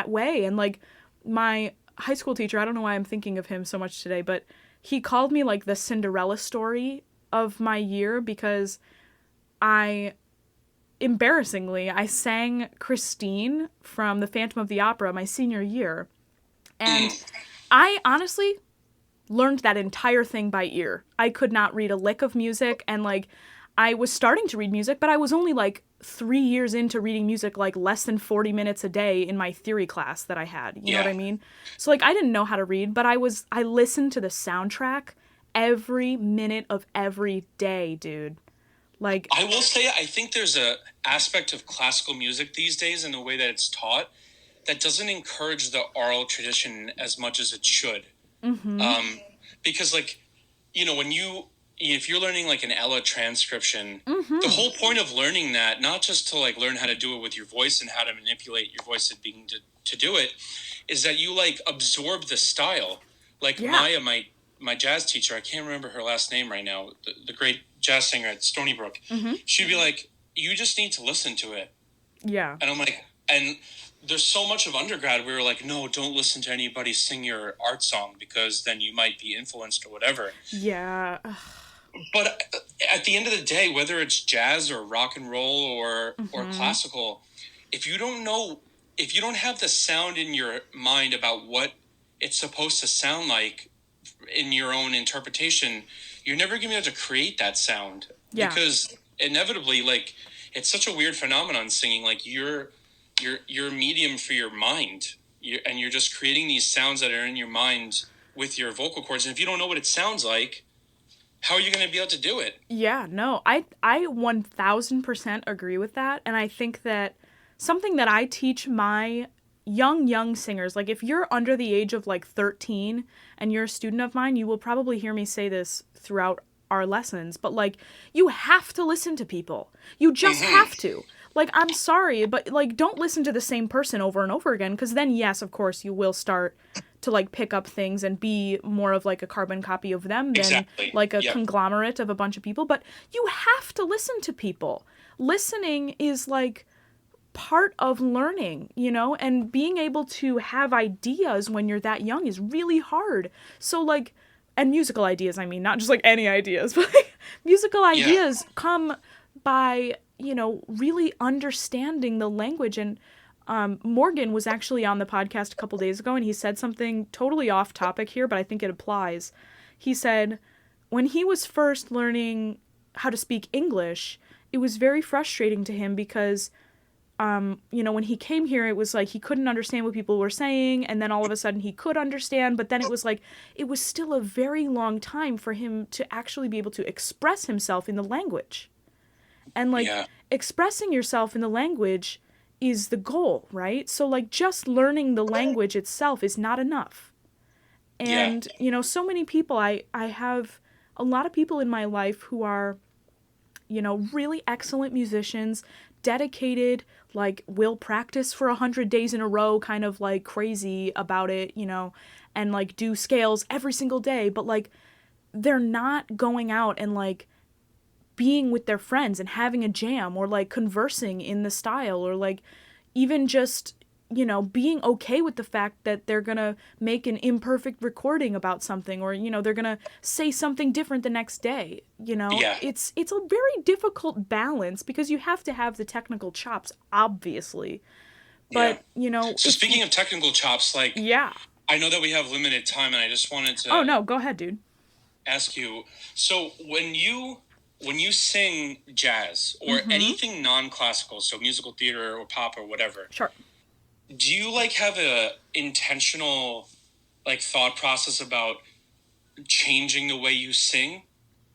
way. And like my high school teacher, I don't know why I'm thinking of him so much today, but he called me like the Cinderella story of my year, because embarrassingly, I sang Christine from The Phantom of the Opera my senior year. And I honestly learned that entire thing by ear. I could not read a lick of music, and like I was starting to read music, but I was only like 3 years into reading music, like less than 40 minutes a day in my theory class that I had. You know what I mean? So like I didn't know how to read, but I listened to the soundtrack every minute of every day, dude. Like, I will say, I think there's a aspect of classical music these days in the way that it's taught that doesn't encourage the oral tradition as much as it should. Because like, you know, if you're learning like an Ella transcription, the whole point of learning that, not just to like learn how to do it with your voice and how to manipulate your voice to do it, is that you like absorb the style. Like Maya, my jazz teacher, I can't remember her last name right now, the great jazz singer at Stony Brook, she'd be like, you just need to listen to it. Yeah. And I'm like, and there's so much of undergrad we were like, no, don't listen to anybody sing your art song because then you might be influenced or whatever. Yeah. But at the end of the day, whether it's jazz or rock and roll or classical, if you don't know, if you don't have the sound in your mind about what it's supposed to sound like in your own interpretation, you're never going to be able to create that sound. Yeah. Because inevitably, like, it's such a weird phenomenon singing. Like, you're a medium for your mind, and you're just creating these sounds that are in your mind with your vocal cords. And if you don't know what it sounds like, how are you going to be able to do it? Yeah, no, I 1000% agree with that. And I think that something that I teach my young singers, like if you're under the age of like 13 and you're a student of mine, you will probably hear me say this throughout our lessons, but like you have to listen to people. You just have to. Like, I'm sorry, but like don't listen to the same person over and over again, because then yes, of course, you will start to like pick up things and be more of like a carbon copy of them than like a conglomerate of a bunch of people. But you have to listen to people. Listening is like part of learning, you know, and being able to have ideas when you're that young is really hard. So like, and musical ideas, I mean, not just like any ideas, but like, musical ideas come by, you know, really understanding the language. And Morgan was actually on the podcast a couple days ago, and he said something totally off topic here, but I think it applies. He said when he was first learning how to speak English, it was very frustrating to him because, you know, when he came here, it was like he couldn't understand what people were saying, and then all of a sudden he could understand, but then it was like, it was still a very long time for him to actually be able to express himself in the language. And like, expressing yourself in the language is the goal, right? So like just learning the language itself is not enough. And, you know, so many people, I have a lot of people in my life who are, you know, really excellent musicians, dedicated, like will practice for 100 days in a row, kind of like crazy about it, you know, and like do scales every single day, but like they're not going out and like being with their friends and having a jam or like conversing in the style, or like even just, you know, being okay with the fact that they're gonna make an imperfect recording about something, or, you know, they're gonna say something different the next day, you know. It's a very difficult balance because you have to have the technical chops, obviously, but you know. So speaking of technical chops, like, I know that we have limited time, and I just wanted to no, go ahead, dude. Ask you, so when you sing jazz or anything non-classical, so musical theater or pop or whatever, do you like have a intentional like thought process about changing the way you sing?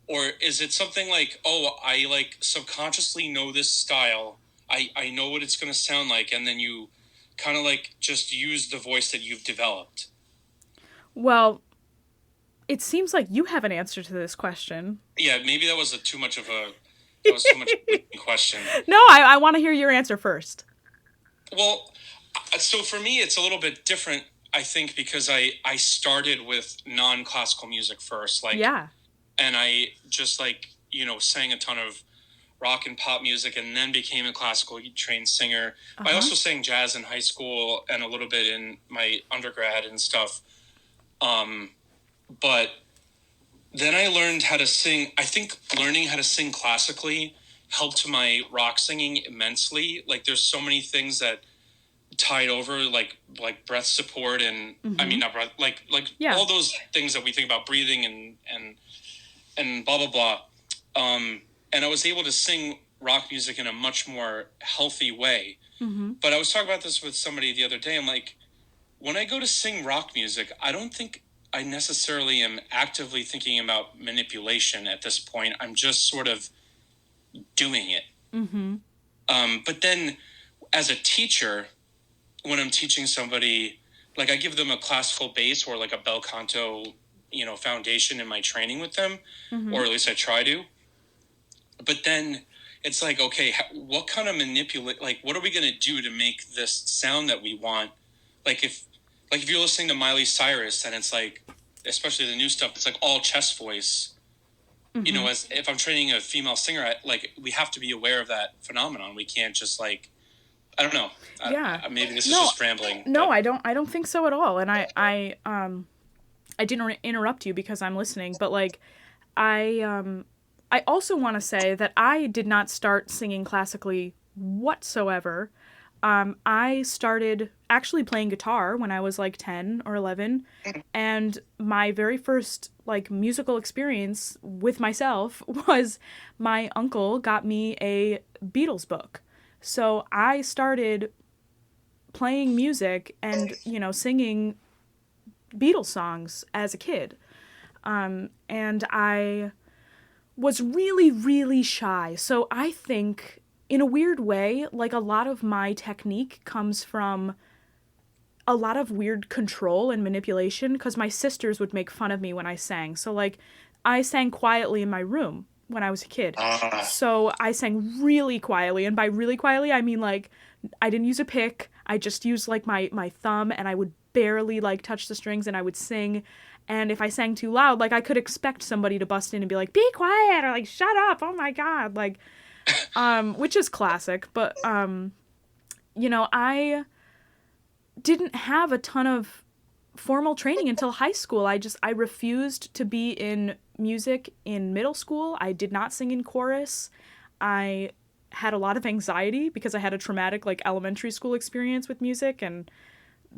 Or is it something like, oh, I like subconsciously know this style, I know what it's going to sound like, and then you kind of like just use the voice that you've developed? Well, it seems like you have an answer to this question. Yeah, maybe that was too much of a question. No, I want to hear your answer first. Well, so for me, it's a little bit different, I think, because I started with non-classical music first, like, and I just like, you know, sang a ton of rock and pop music, and then became a classical trained singer. I also sang jazz in high school and a little bit in my undergrad and stuff. But then I learned how to sing. I think learning how to sing classically helped my rock singing immensely. Like, there's so many things that tied over, like breath support, and I mean, not breath, like all those things that we think about, breathing and blah, blah, blah. And I was able to sing rock music in a much more healthy way. But I was talking about this with somebody the other day. I'm like, when I go to sing rock music, I don't think I necessarily am actively thinking about manipulation at this point. I'm just sort of doing it. But then as a teacher, when I'm teaching somebody, like I give them a classical base or like a bel canto, you know, foundation in my training with them, or at least I try to. But then it's like, okay, what kind of like, what are we going to do to make this sound that we want? Like if you're listening to Miley Cyrus and it's like, especially the new stuff, it's like all chest voice, you know, as if I'm training a female singer, like we have to be aware of that phenomenon. We can't just like I don't know. Yeah. Maybe this is No, just rambling. no, But I don't think so at all. And I didn't interrupt you because I'm listening, but like I also want to say that I did not start singing classically whatsoever. I started actually playing guitar when I was like 10 or 11, and my very first like musical experience with myself was my uncle got me a Beatles book. So I started playing music and, you know, singing Beatles songs as a kid. And I was really, really shy. So I think, in a weird way, like a lot of my technique comes from a lot of weird control and manipulation because my sisters would make fun of me when I sang. So, like, I sang quietly in my room when I was a kid. So I sang really quietly. And by really quietly, I mean, like, I didn't use a pick. I just used, like, my thumb, and I would barely, like, touch the strings, and I would sing. And if I sang too loud, like, I could expect somebody to bust in and be like, be quiet, or like, shut up, oh my God. Like, which is classic. But, you know, I didn't have a ton of formal training until high school. I refused to be in music in middle school. I did not sing in chorus. I had a lot of anxiety because I had a traumatic, like, elementary school experience with music, and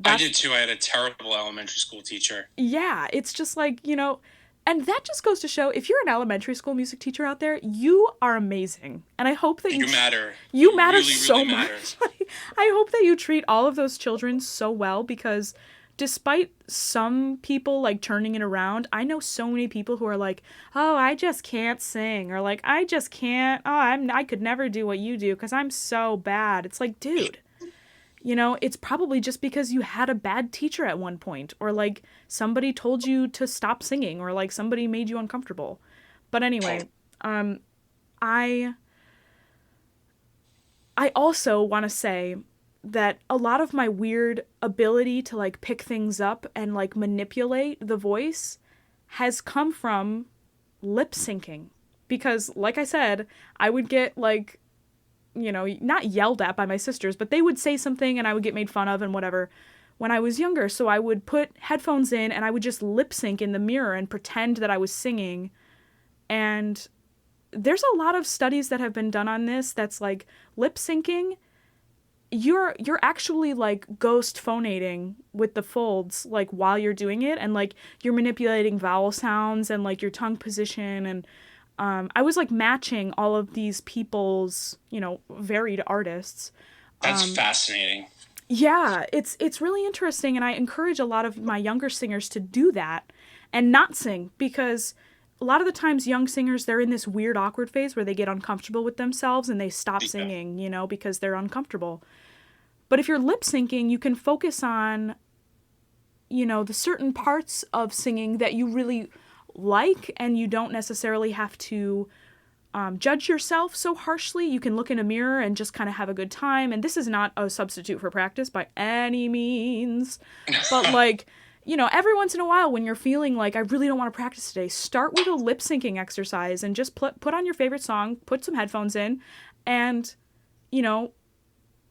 I did too. I had a terrible elementary school teacher. yeah, it's just like, you know, and that just goes to show, if you're an elementary school music teacher out there, you are amazing. And I hope that You matter. You matter really, so really much. matter. Like, I hope that you treat all of those children so well, because despite some people like turning it around, I know so many people who are like, "Oh, I just can't sing," or like, "I just can't. Oh, I could never do what you do because I'm so bad." It's like, dude, you know, it's probably just because you had a bad teacher at one point, or like somebody told you to stop singing, or like somebody made you uncomfortable. But anyway, I also want to say that a lot of my weird ability to like pick things up and like manipulate the voice has come from lip syncing. Because like I said, I would get like, you know, not yelled at by my sisters, but they would say something and I would get made fun of and whatever when I was younger. So I would put headphones in and I would just lip sync in the mirror and pretend that I was singing. And there's a lot of studies that have been done on this that's like lip syncing, you're actually like ghost phonating with the folds like while you're doing it, and like you're manipulating vowel sounds and like your tongue position. And I was like matching all of these people's, you know, varied artists. That's fascinating. Yeah, it's really interesting, and I encourage a lot of my younger singers to do that and not sing, because a lot of the times young singers, they're in this weird awkward phase where they get uncomfortable with themselves and they stop singing, you know, because they're uncomfortable. But if you're lip syncing, you can focus on, you know, the certain parts of singing that you really like, and you don't necessarily have to judge yourself so harshly. You can look in a mirror and just kind of have a good time. And this is not a substitute for practice by any means. But like, you know, every once in a while when you're feeling like, I really don't want to practice today, start with a lip syncing exercise and just put on your favorite song, put some headphones in, and, you know,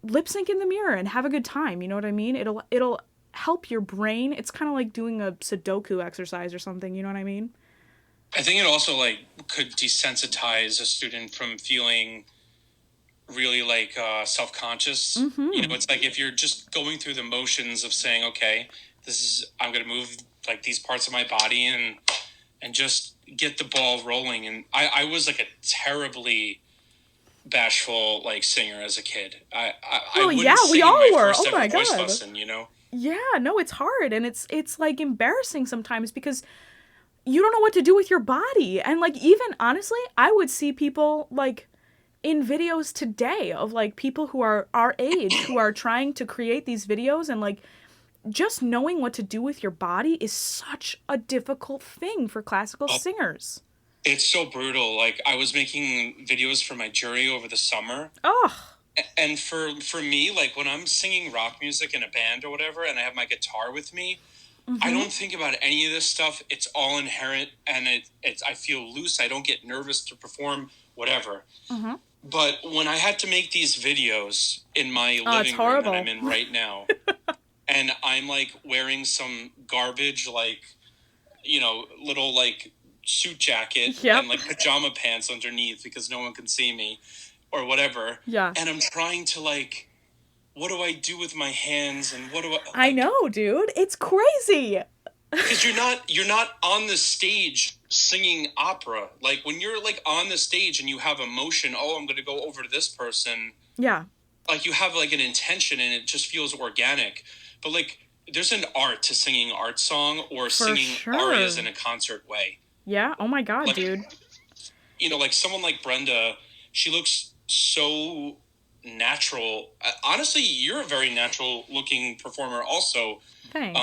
lip sync in the mirror and have a good time. You know what I mean? It'll help your brain. It's kind of like doing a Sudoku exercise or something. You know what I mean? I think it also like could desensitize a student from feeling really like self-conscious. You know, it's like if you're just going through the motions of saying, okay, I'm going to move like these parts of my body and just get the ball rolling. And I was like a terribly bashful like singer as a kid. I wouldn't yeah, sing we in all my were. first Oh my ever voice God. lesson, you know? Yeah, no, it's hard, and it's like embarrassing sometimes because you don't know what to do with your body. And like, even honestly, I would see people like in videos today of like people who are our age who are trying to create these videos, and like just knowing what to do with your body is such a difficult thing for classical singers. It's so brutal. Like I was making videos for my jury over the summer. Oh, And for me, like when I'm singing rock music in a band or whatever, and I have my guitar with me, I don't think about any of this stuff. It's all inherent, and it's I feel loose. I don't get nervous to perform, whatever. But when I had to make these videos in my Oh, it's living room that horrible. I'm in right now, and I'm like wearing some garbage, like, little like suit jacket Yep. and like pajama pants underneath because no one can see me or whatever. Yeah. And I'm trying to like, what do I do with my hands and what do I know, dude. It's crazy. because you're not on the stage singing opera. Like when you're like on the stage and you have emotion, oh, I'm going to go over to this person. Yeah. Like you have like an intention and it just feels organic. But like there's an art to singing art song or For singing sure. arias in a concert way. Yeah. Oh my God, Like, dude. Like someone like Brenda, she looks so natural. Honestly, you're a very natural looking performer also. Thanks.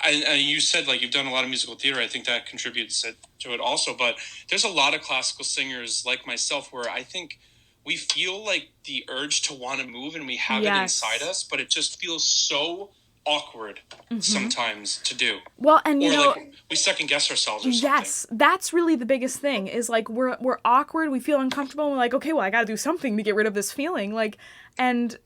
You said like you've done a lot of musical theater. I think that contributes to it also. But there's a lot of classical singers like myself where I think we feel like the urge to want to move and we have it inside us, but it just feels so awkward sometimes to do. Well, and or like we second guess ourselves or something. Yes, that's really the biggest thing is like we're awkward, we feel uncomfortable, and we're like, okay, well, I got to do something to get rid of this feeling. Like, and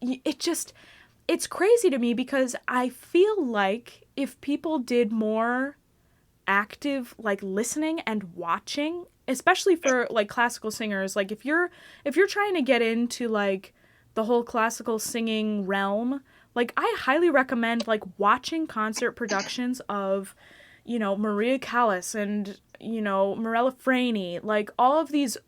it's crazy to me because I feel like if people did more active like listening and watching, especially for like classical singers, like if you're trying to get into like the whole classical singing realm, like I highly recommend like watching concert productions of, Maria Callas and, Morella Freni, like all of these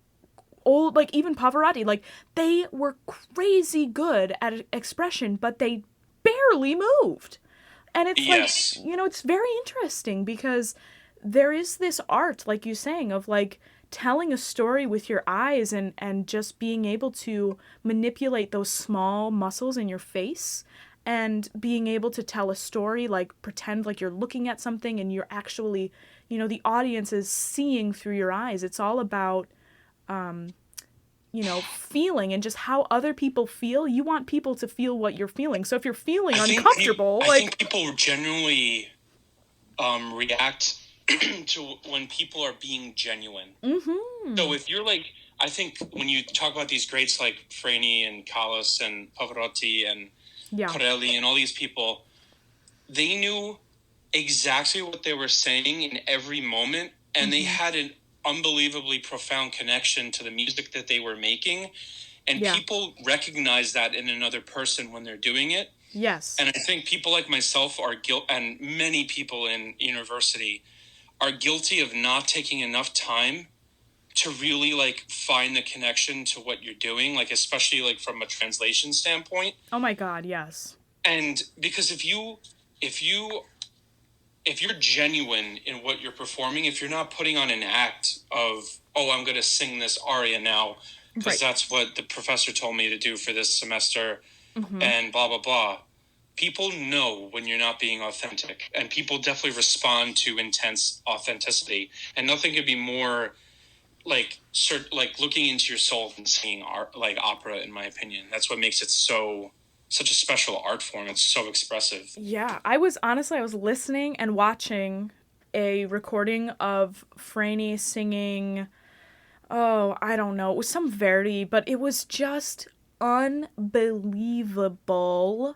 old, like even Pavarotti, like they were crazy good at expression, but they barely moved. And it's Yes. like, it's very interesting because there is this art, like you saying, of like telling a story with your eyes and just being able to manipulate those small muscles in your face and being able to tell a story, like pretend like you're looking at something and you're actually, the audience is seeing through your eyes. It's all about, feeling and just how other people feel. You want people to feel what you're feeling. So if you're feeling uncomfortable, I think people genuinely react to when people are being genuine. Mm-hmm. So if you're like, I think when you talk about these greats like Freni and Callas and Pavarotti and Corelli and all these people, they knew exactly what they were saying in every moment, and they had an unbelievably profound connection to the music that they were making, and people recognize that in another person when they're doing it. Yes. And I think people like myself and many people in university are guilty of not taking enough time to really like find the connection to what you're doing, like especially like from a translation standpoint. Oh my God, yes. And because if you're genuine in what you're performing, if you're not putting on an act of, oh, I'm going to sing this aria now because that's what the professor told me to do for this semester and blah, blah, blah. People know when you're not being authentic, and people definitely respond to intense authenticity. And nothing could be more like looking into your soul than singing art, like opera, in my opinion. That's what makes it such a special art form. It's so expressive. Yeah, I was listening and watching a recording of Franny singing, oh, I don't know, it was some Verdi, but it was just unbelievable.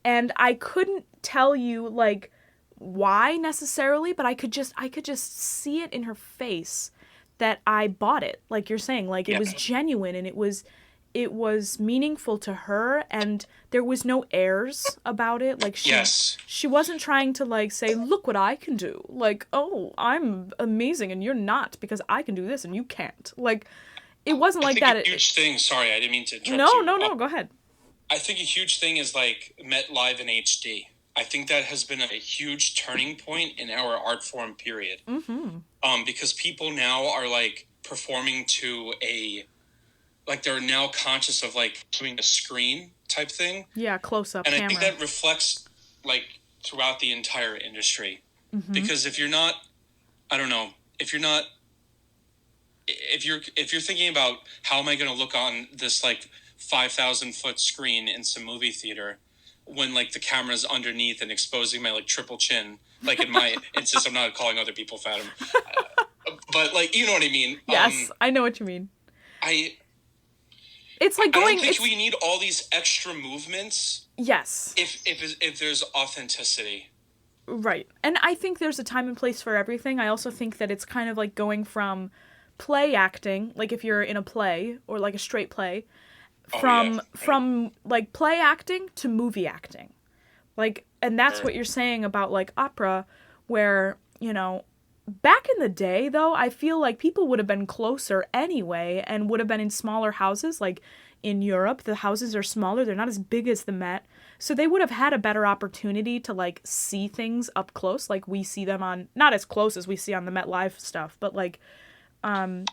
And I couldn't tell you like why necessarily, but I could just see it in her face that I bought it. Like you're saying, like it was genuine and it was meaningful to her, and there was no airs about it. Like she wasn't trying to like say, look what I can do. Like, oh, I'm amazing and you're not because I can do this and you can't. Like, it wasn't like that. A huge thing. Sorry, I didn't mean to interrupt you. No, go ahead. I think a huge thing is like Met Live in HD. I think that has been a huge turning point in our art form period. Because people now are like performing to like they're now conscious of like doing a screen type thing. Yeah, close up. And camera. I think that reflects like throughout the entire industry. Because if you're not, I don't know, if you're thinking about how am I going to look on this like 5,000 foot screen in some movie theater when like the camera's underneath and exposing my like triple chin, like in my instance, I'm not calling other people fat, but like, you know what I mean? Yes, I know what you mean. I It's like I going. don't think we need all these extra movements. Yes. If there's authenticity. Right. And I think there's a time and place for everything. I also think that it's kind of like going from play acting, like if you're in a play or like a straight play, from like play acting to movie acting. Like, and that's what you're saying about like opera, where, you know, back in the day though, I feel like people would have been closer anyway and would have been in smaller houses. Like in Europe, the houses are smaller, they're not as big as the Met. So they would have had a better opportunity to like see things up close, like we see them on, not as close as we see on the Met Live stuff, but like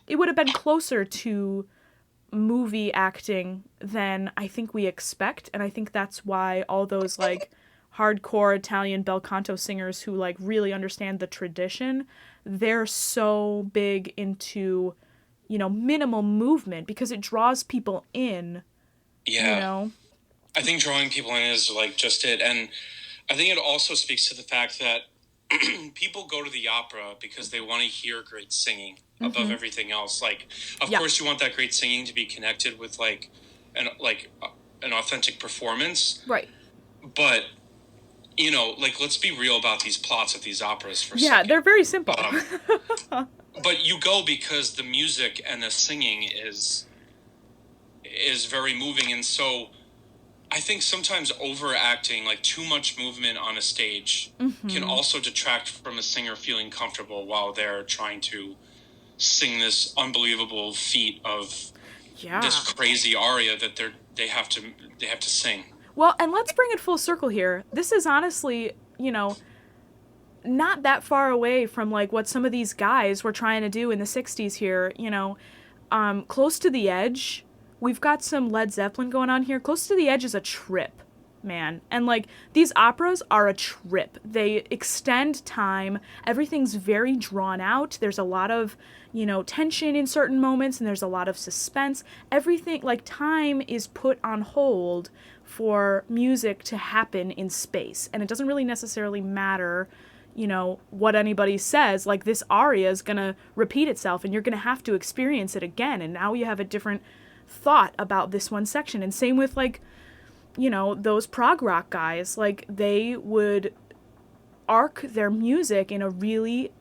it would have been closer to movie acting than I think we expect. And I think that's why all those like hardcore Italian bel canto singers who like really understand the tradition, they're so big into, you know, minimal movement because it draws people in. Yeah. You know? I think drawing people in is like just it. And I think it also speaks to the fact that people go to the opera because they want to hear great singing above everything else. Like, of course you want that great singing to be connected with an authentic performance. Right. But, you know, like, let's be real about these plots of these operas for a Yeah, second. they're very simple. But you go because the music and the singing is very moving. And so I think sometimes overacting, like too much movement on a stage, can also detract from a singer feeling comfortable while they're trying to sing this unbelievable feat of this crazy aria that they have to sing. Well, and let's bring it full circle here. This is honestly, you know, not that far away from like what some of these guys were trying to do in the 60s here, you know, Close to the Edge. We've got some Led Zeppelin going on here. Close to the Edge is a trip, man. And like these operas are a trip. They extend time. Everything's very drawn out. There's a lot of, you know, tension in certain moments and there's a lot of suspense. Everything, like time is put on hold for music to happen in space. And it doesn't really necessarily matter, you know, what anybody says. Like this aria is going to repeat itself and you're going to have to experience it again. And now you have a different thought about this one section. And same with like, you know, those prog rock guys, like they would arc their music in a really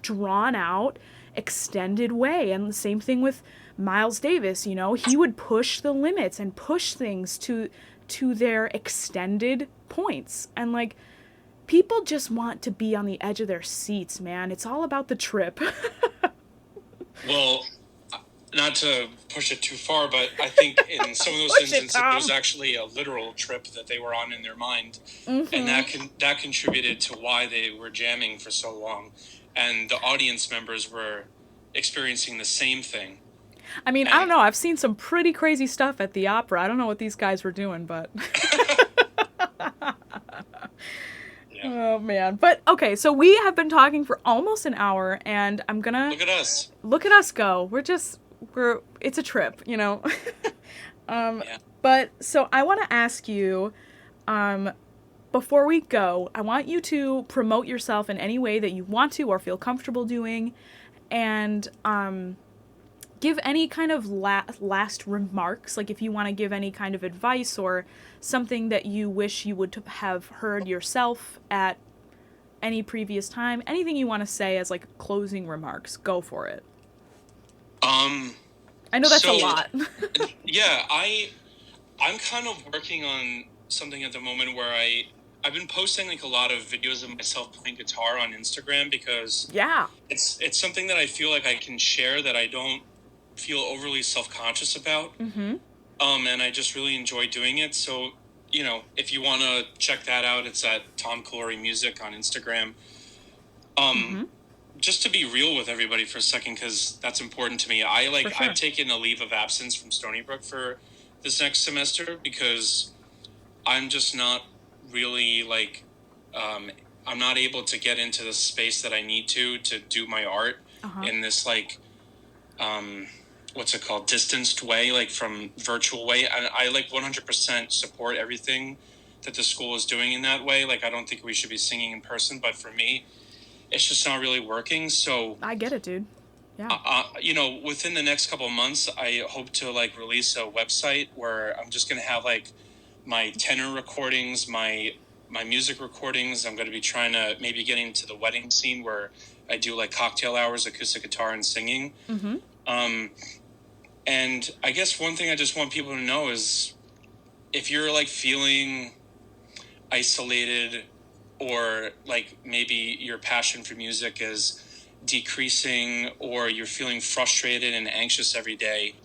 drawn out, extended way. And the same thing with Miles Davis, you know, he would push the limits and push things to their extended points. And like people just want to be on the edge of their seats, man. It's all about the trip. Well, not to push it too far, but I think in some of those instances, it was actually a literal trip that they were on in their mind. And that contributed to why they were jamming for so long. And the audience members were experiencing the same thing. I mean, I don't know. I've seen some pretty crazy stuff at the opera. I don't know what these guys were doing, but... Oh, man. But, okay, so we have been talking for almost an hour, and I'm gonna... Look at us. Look at us go. It's a trip, you know? But, so I want to ask you, before we go, I want you to promote yourself in any way that you want to or feel comfortable doing, and give any kind of last remarks, like if you want to give any kind of advice or something that you wish you would have heard yourself at any previous time, anything you want to say as like closing remarks, go for it. I know that's a lot. Yeah, I'm kind of working on something at the moment where I've been posting like a lot of videos of myself playing guitar on Instagram because it's something that I feel like I can share that I don't feel overly self-conscious about. And I just really enjoy doing it. So, you know, if you want to check that out, it's at Tom Killourhy Music on Instagram. Just to be real with everybody for a second, because that's important to me. I've taken a leave of absence from Stony Brook for this next semester because I'm just not really I'm not able to get into the space that I need to do my art in this what's it called, distanced way, like from virtual way. And I 100% support everything that the school is doing in that way. Like, I don't think we should be singing in person, but for me, it's just not really working. So I get it, dude. Yeah. Within the next couple of months, I hope to like release a website where I'm just going to have like my tenor recordings, my music recordings. I'm going to be trying to maybe get into the wedding scene where I do like cocktail hours, acoustic guitar, and singing. Mm-hmm. And I guess one thing I just want people to know is if you're like feeling isolated or like maybe your passion for music is decreasing or you're feeling frustrated and anxious every day,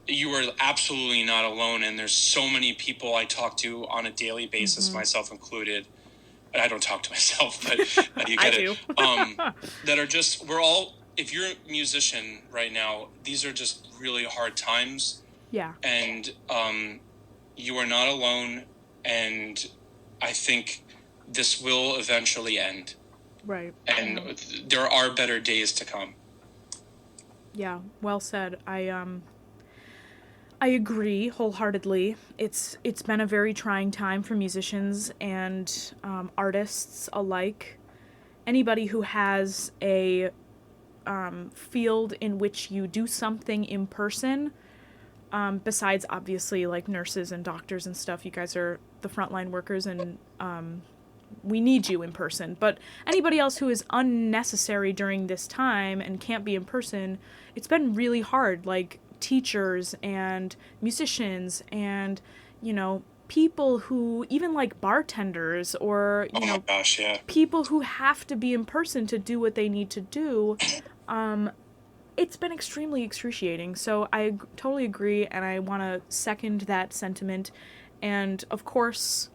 you are absolutely not alone. And there's so many people I talk to on a daily basis, myself included. I don't talk to myself, but how do you get it? That are just, if you're a musician right now, these are just really hard times. Yeah. And you are not alone. And I think this will eventually end. Right. And there are better days to come. Yeah, well said. I agree wholeheartedly. It's been a very trying time for musicians and artists alike. Anybody who has a field in which you do something in person, besides obviously like nurses and doctors and stuff, you guys are the frontline workers and we need you in person. But anybody else who is unnecessary during this time and can't be in person, it's been really hard. Like teachers and musicians and, people who, even like bartenders or, my gosh, yeah. people who have to be in person to do what they need to do. It's been extremely excruciating. So I totally agree, and I want to second that sentiment. And of course,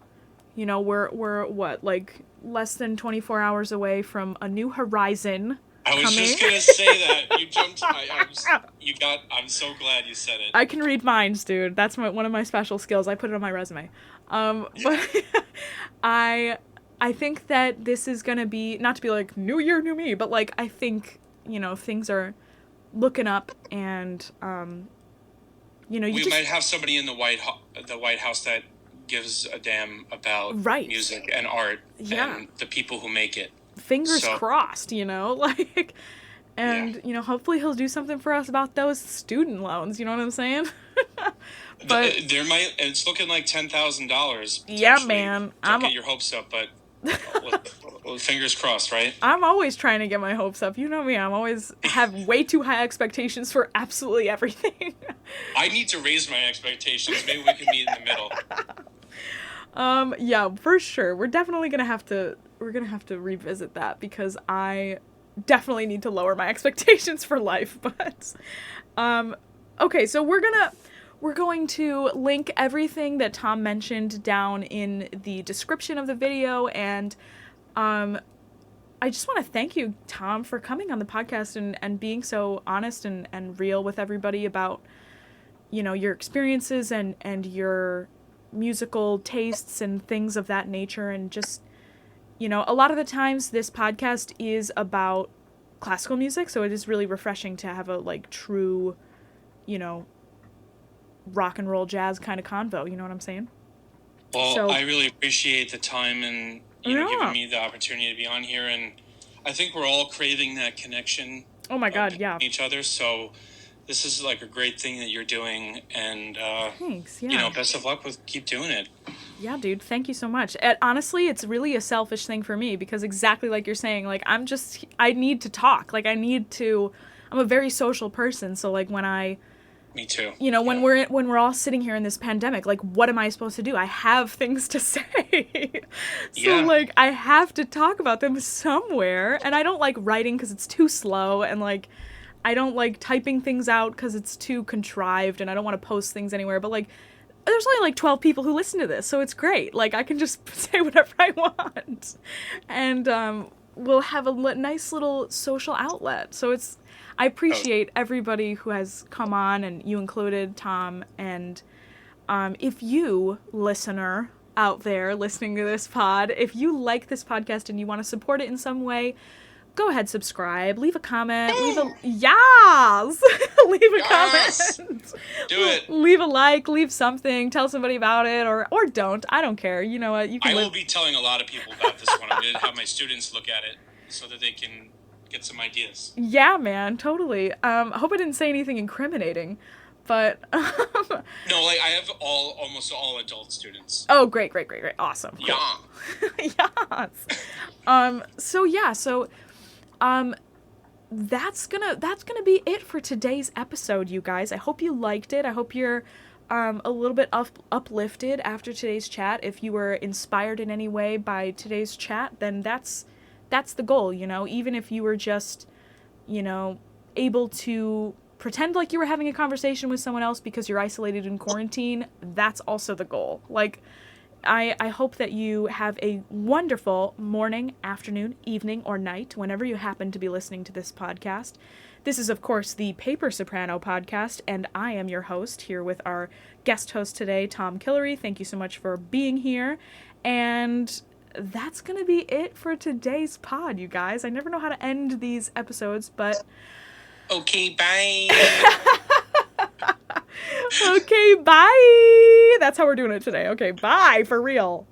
we're what, like less than 24 hours away from a new horizon. I was just going to say that. You jumped I'm so glad you said it. I can read minds, dude. That's one of my special skills. I put it on my resume. But I think that this is going to be, not to be like, new year, new me, but like, I think, things are looking up and, we might have somebody in the White House that gives a damn about music and art and the people who make it. Fingers crossed, like, and, hopefully he'll do something for us about those student loans, you know what I'm saying? But it's looking like $10,000. Yeah, man. Don't get your hopes up, but fingers crossed, right? I'm always trying to get my hopes up. You know me, I'm always have way too high expectations for absolutely everything. I need to raise my expectations. Maybe we can meet in the middle. Yeah, for sure. We're definitely gonna have to revisit that because I definitely need to lower my expectations for life. But okay, so we're going to link everything that Tom mentioned down in the description of the video, and I just want to thank you, Tom, for coming on the podcast and being so honest and real with everybody about your experiences and your musical tastes and things of that nature. And just a lot of the times this podcast is about classical music, so it is really refreshing to have a like true rock and roll jazz kind of convo, you know what I'm saying? Well, I really appreciate the time and giving me the opportunity to be on here, and I think we're all craving that connection. Oh my god, yeah. Each other, so this is like a great thing that you're doing, and thanks. Yeah. Best of luck with keep doing it. Yeah, dude, thank you so much. Honestly, it's really a selfish thing for me because exactly like you're saying, like I need to talk. Like I'm a very social person, so like Me too. When we're all sitting here in this pandemic, like what am I supposed to do? I have things to say. So like I have to talk about them somewhere, and I don't like writing cuz it's too slow, and like I don't like typing things out cuz it's too contrived, and I don't want to post things anywhere, but like there's only like 12 people who listen to this, so it's great. Like I can just say whatever I want. And we'll have a nice little social outlet. So I appreciate everybody who has come on, and you included, Tom. And if you, listener out there listening to this pod, if you like this podcast and you want to support it in some way, go ahead, subscribe, leave a comment, leave a comment. Do it. Leave a like, leave something, tell somebody about it, or don't. I don't care. You know what? I will be telling a lot of people about this one. I'm going to have my students look at it so that they can get some ideas. Yeah, man, totally. I hope I didn't say anything incriminating, but No, like I have almost all adult students. Oh, great. Awesome. Cool. Yeah. Yes. So that's gonna be it for today's episode, you guys. I hope you liked it. I hope you're a little bit uplifted after today's chat. If you were inspired in any way by today's chat, then that's the goal, you know. Even if you were just, you know, able to pretend like you were having a conversation with someone else because you're isolated in quarantine, that's also the goal. Like, I hope that you have a wonderful morning, afternoon, evening, or night, whenever you happen to be listening to this podcast. This is, of course, the Paper Soprano Podcast, and I am your host, here with our guest host today, Tom Killourhy. Thank you so much for being here. And that's going to be it for today's pod, you guys. I never know how to end these episodes, but... Okay, bye. Okay, bye. That's how we're doing it today. Okay, bye, for real.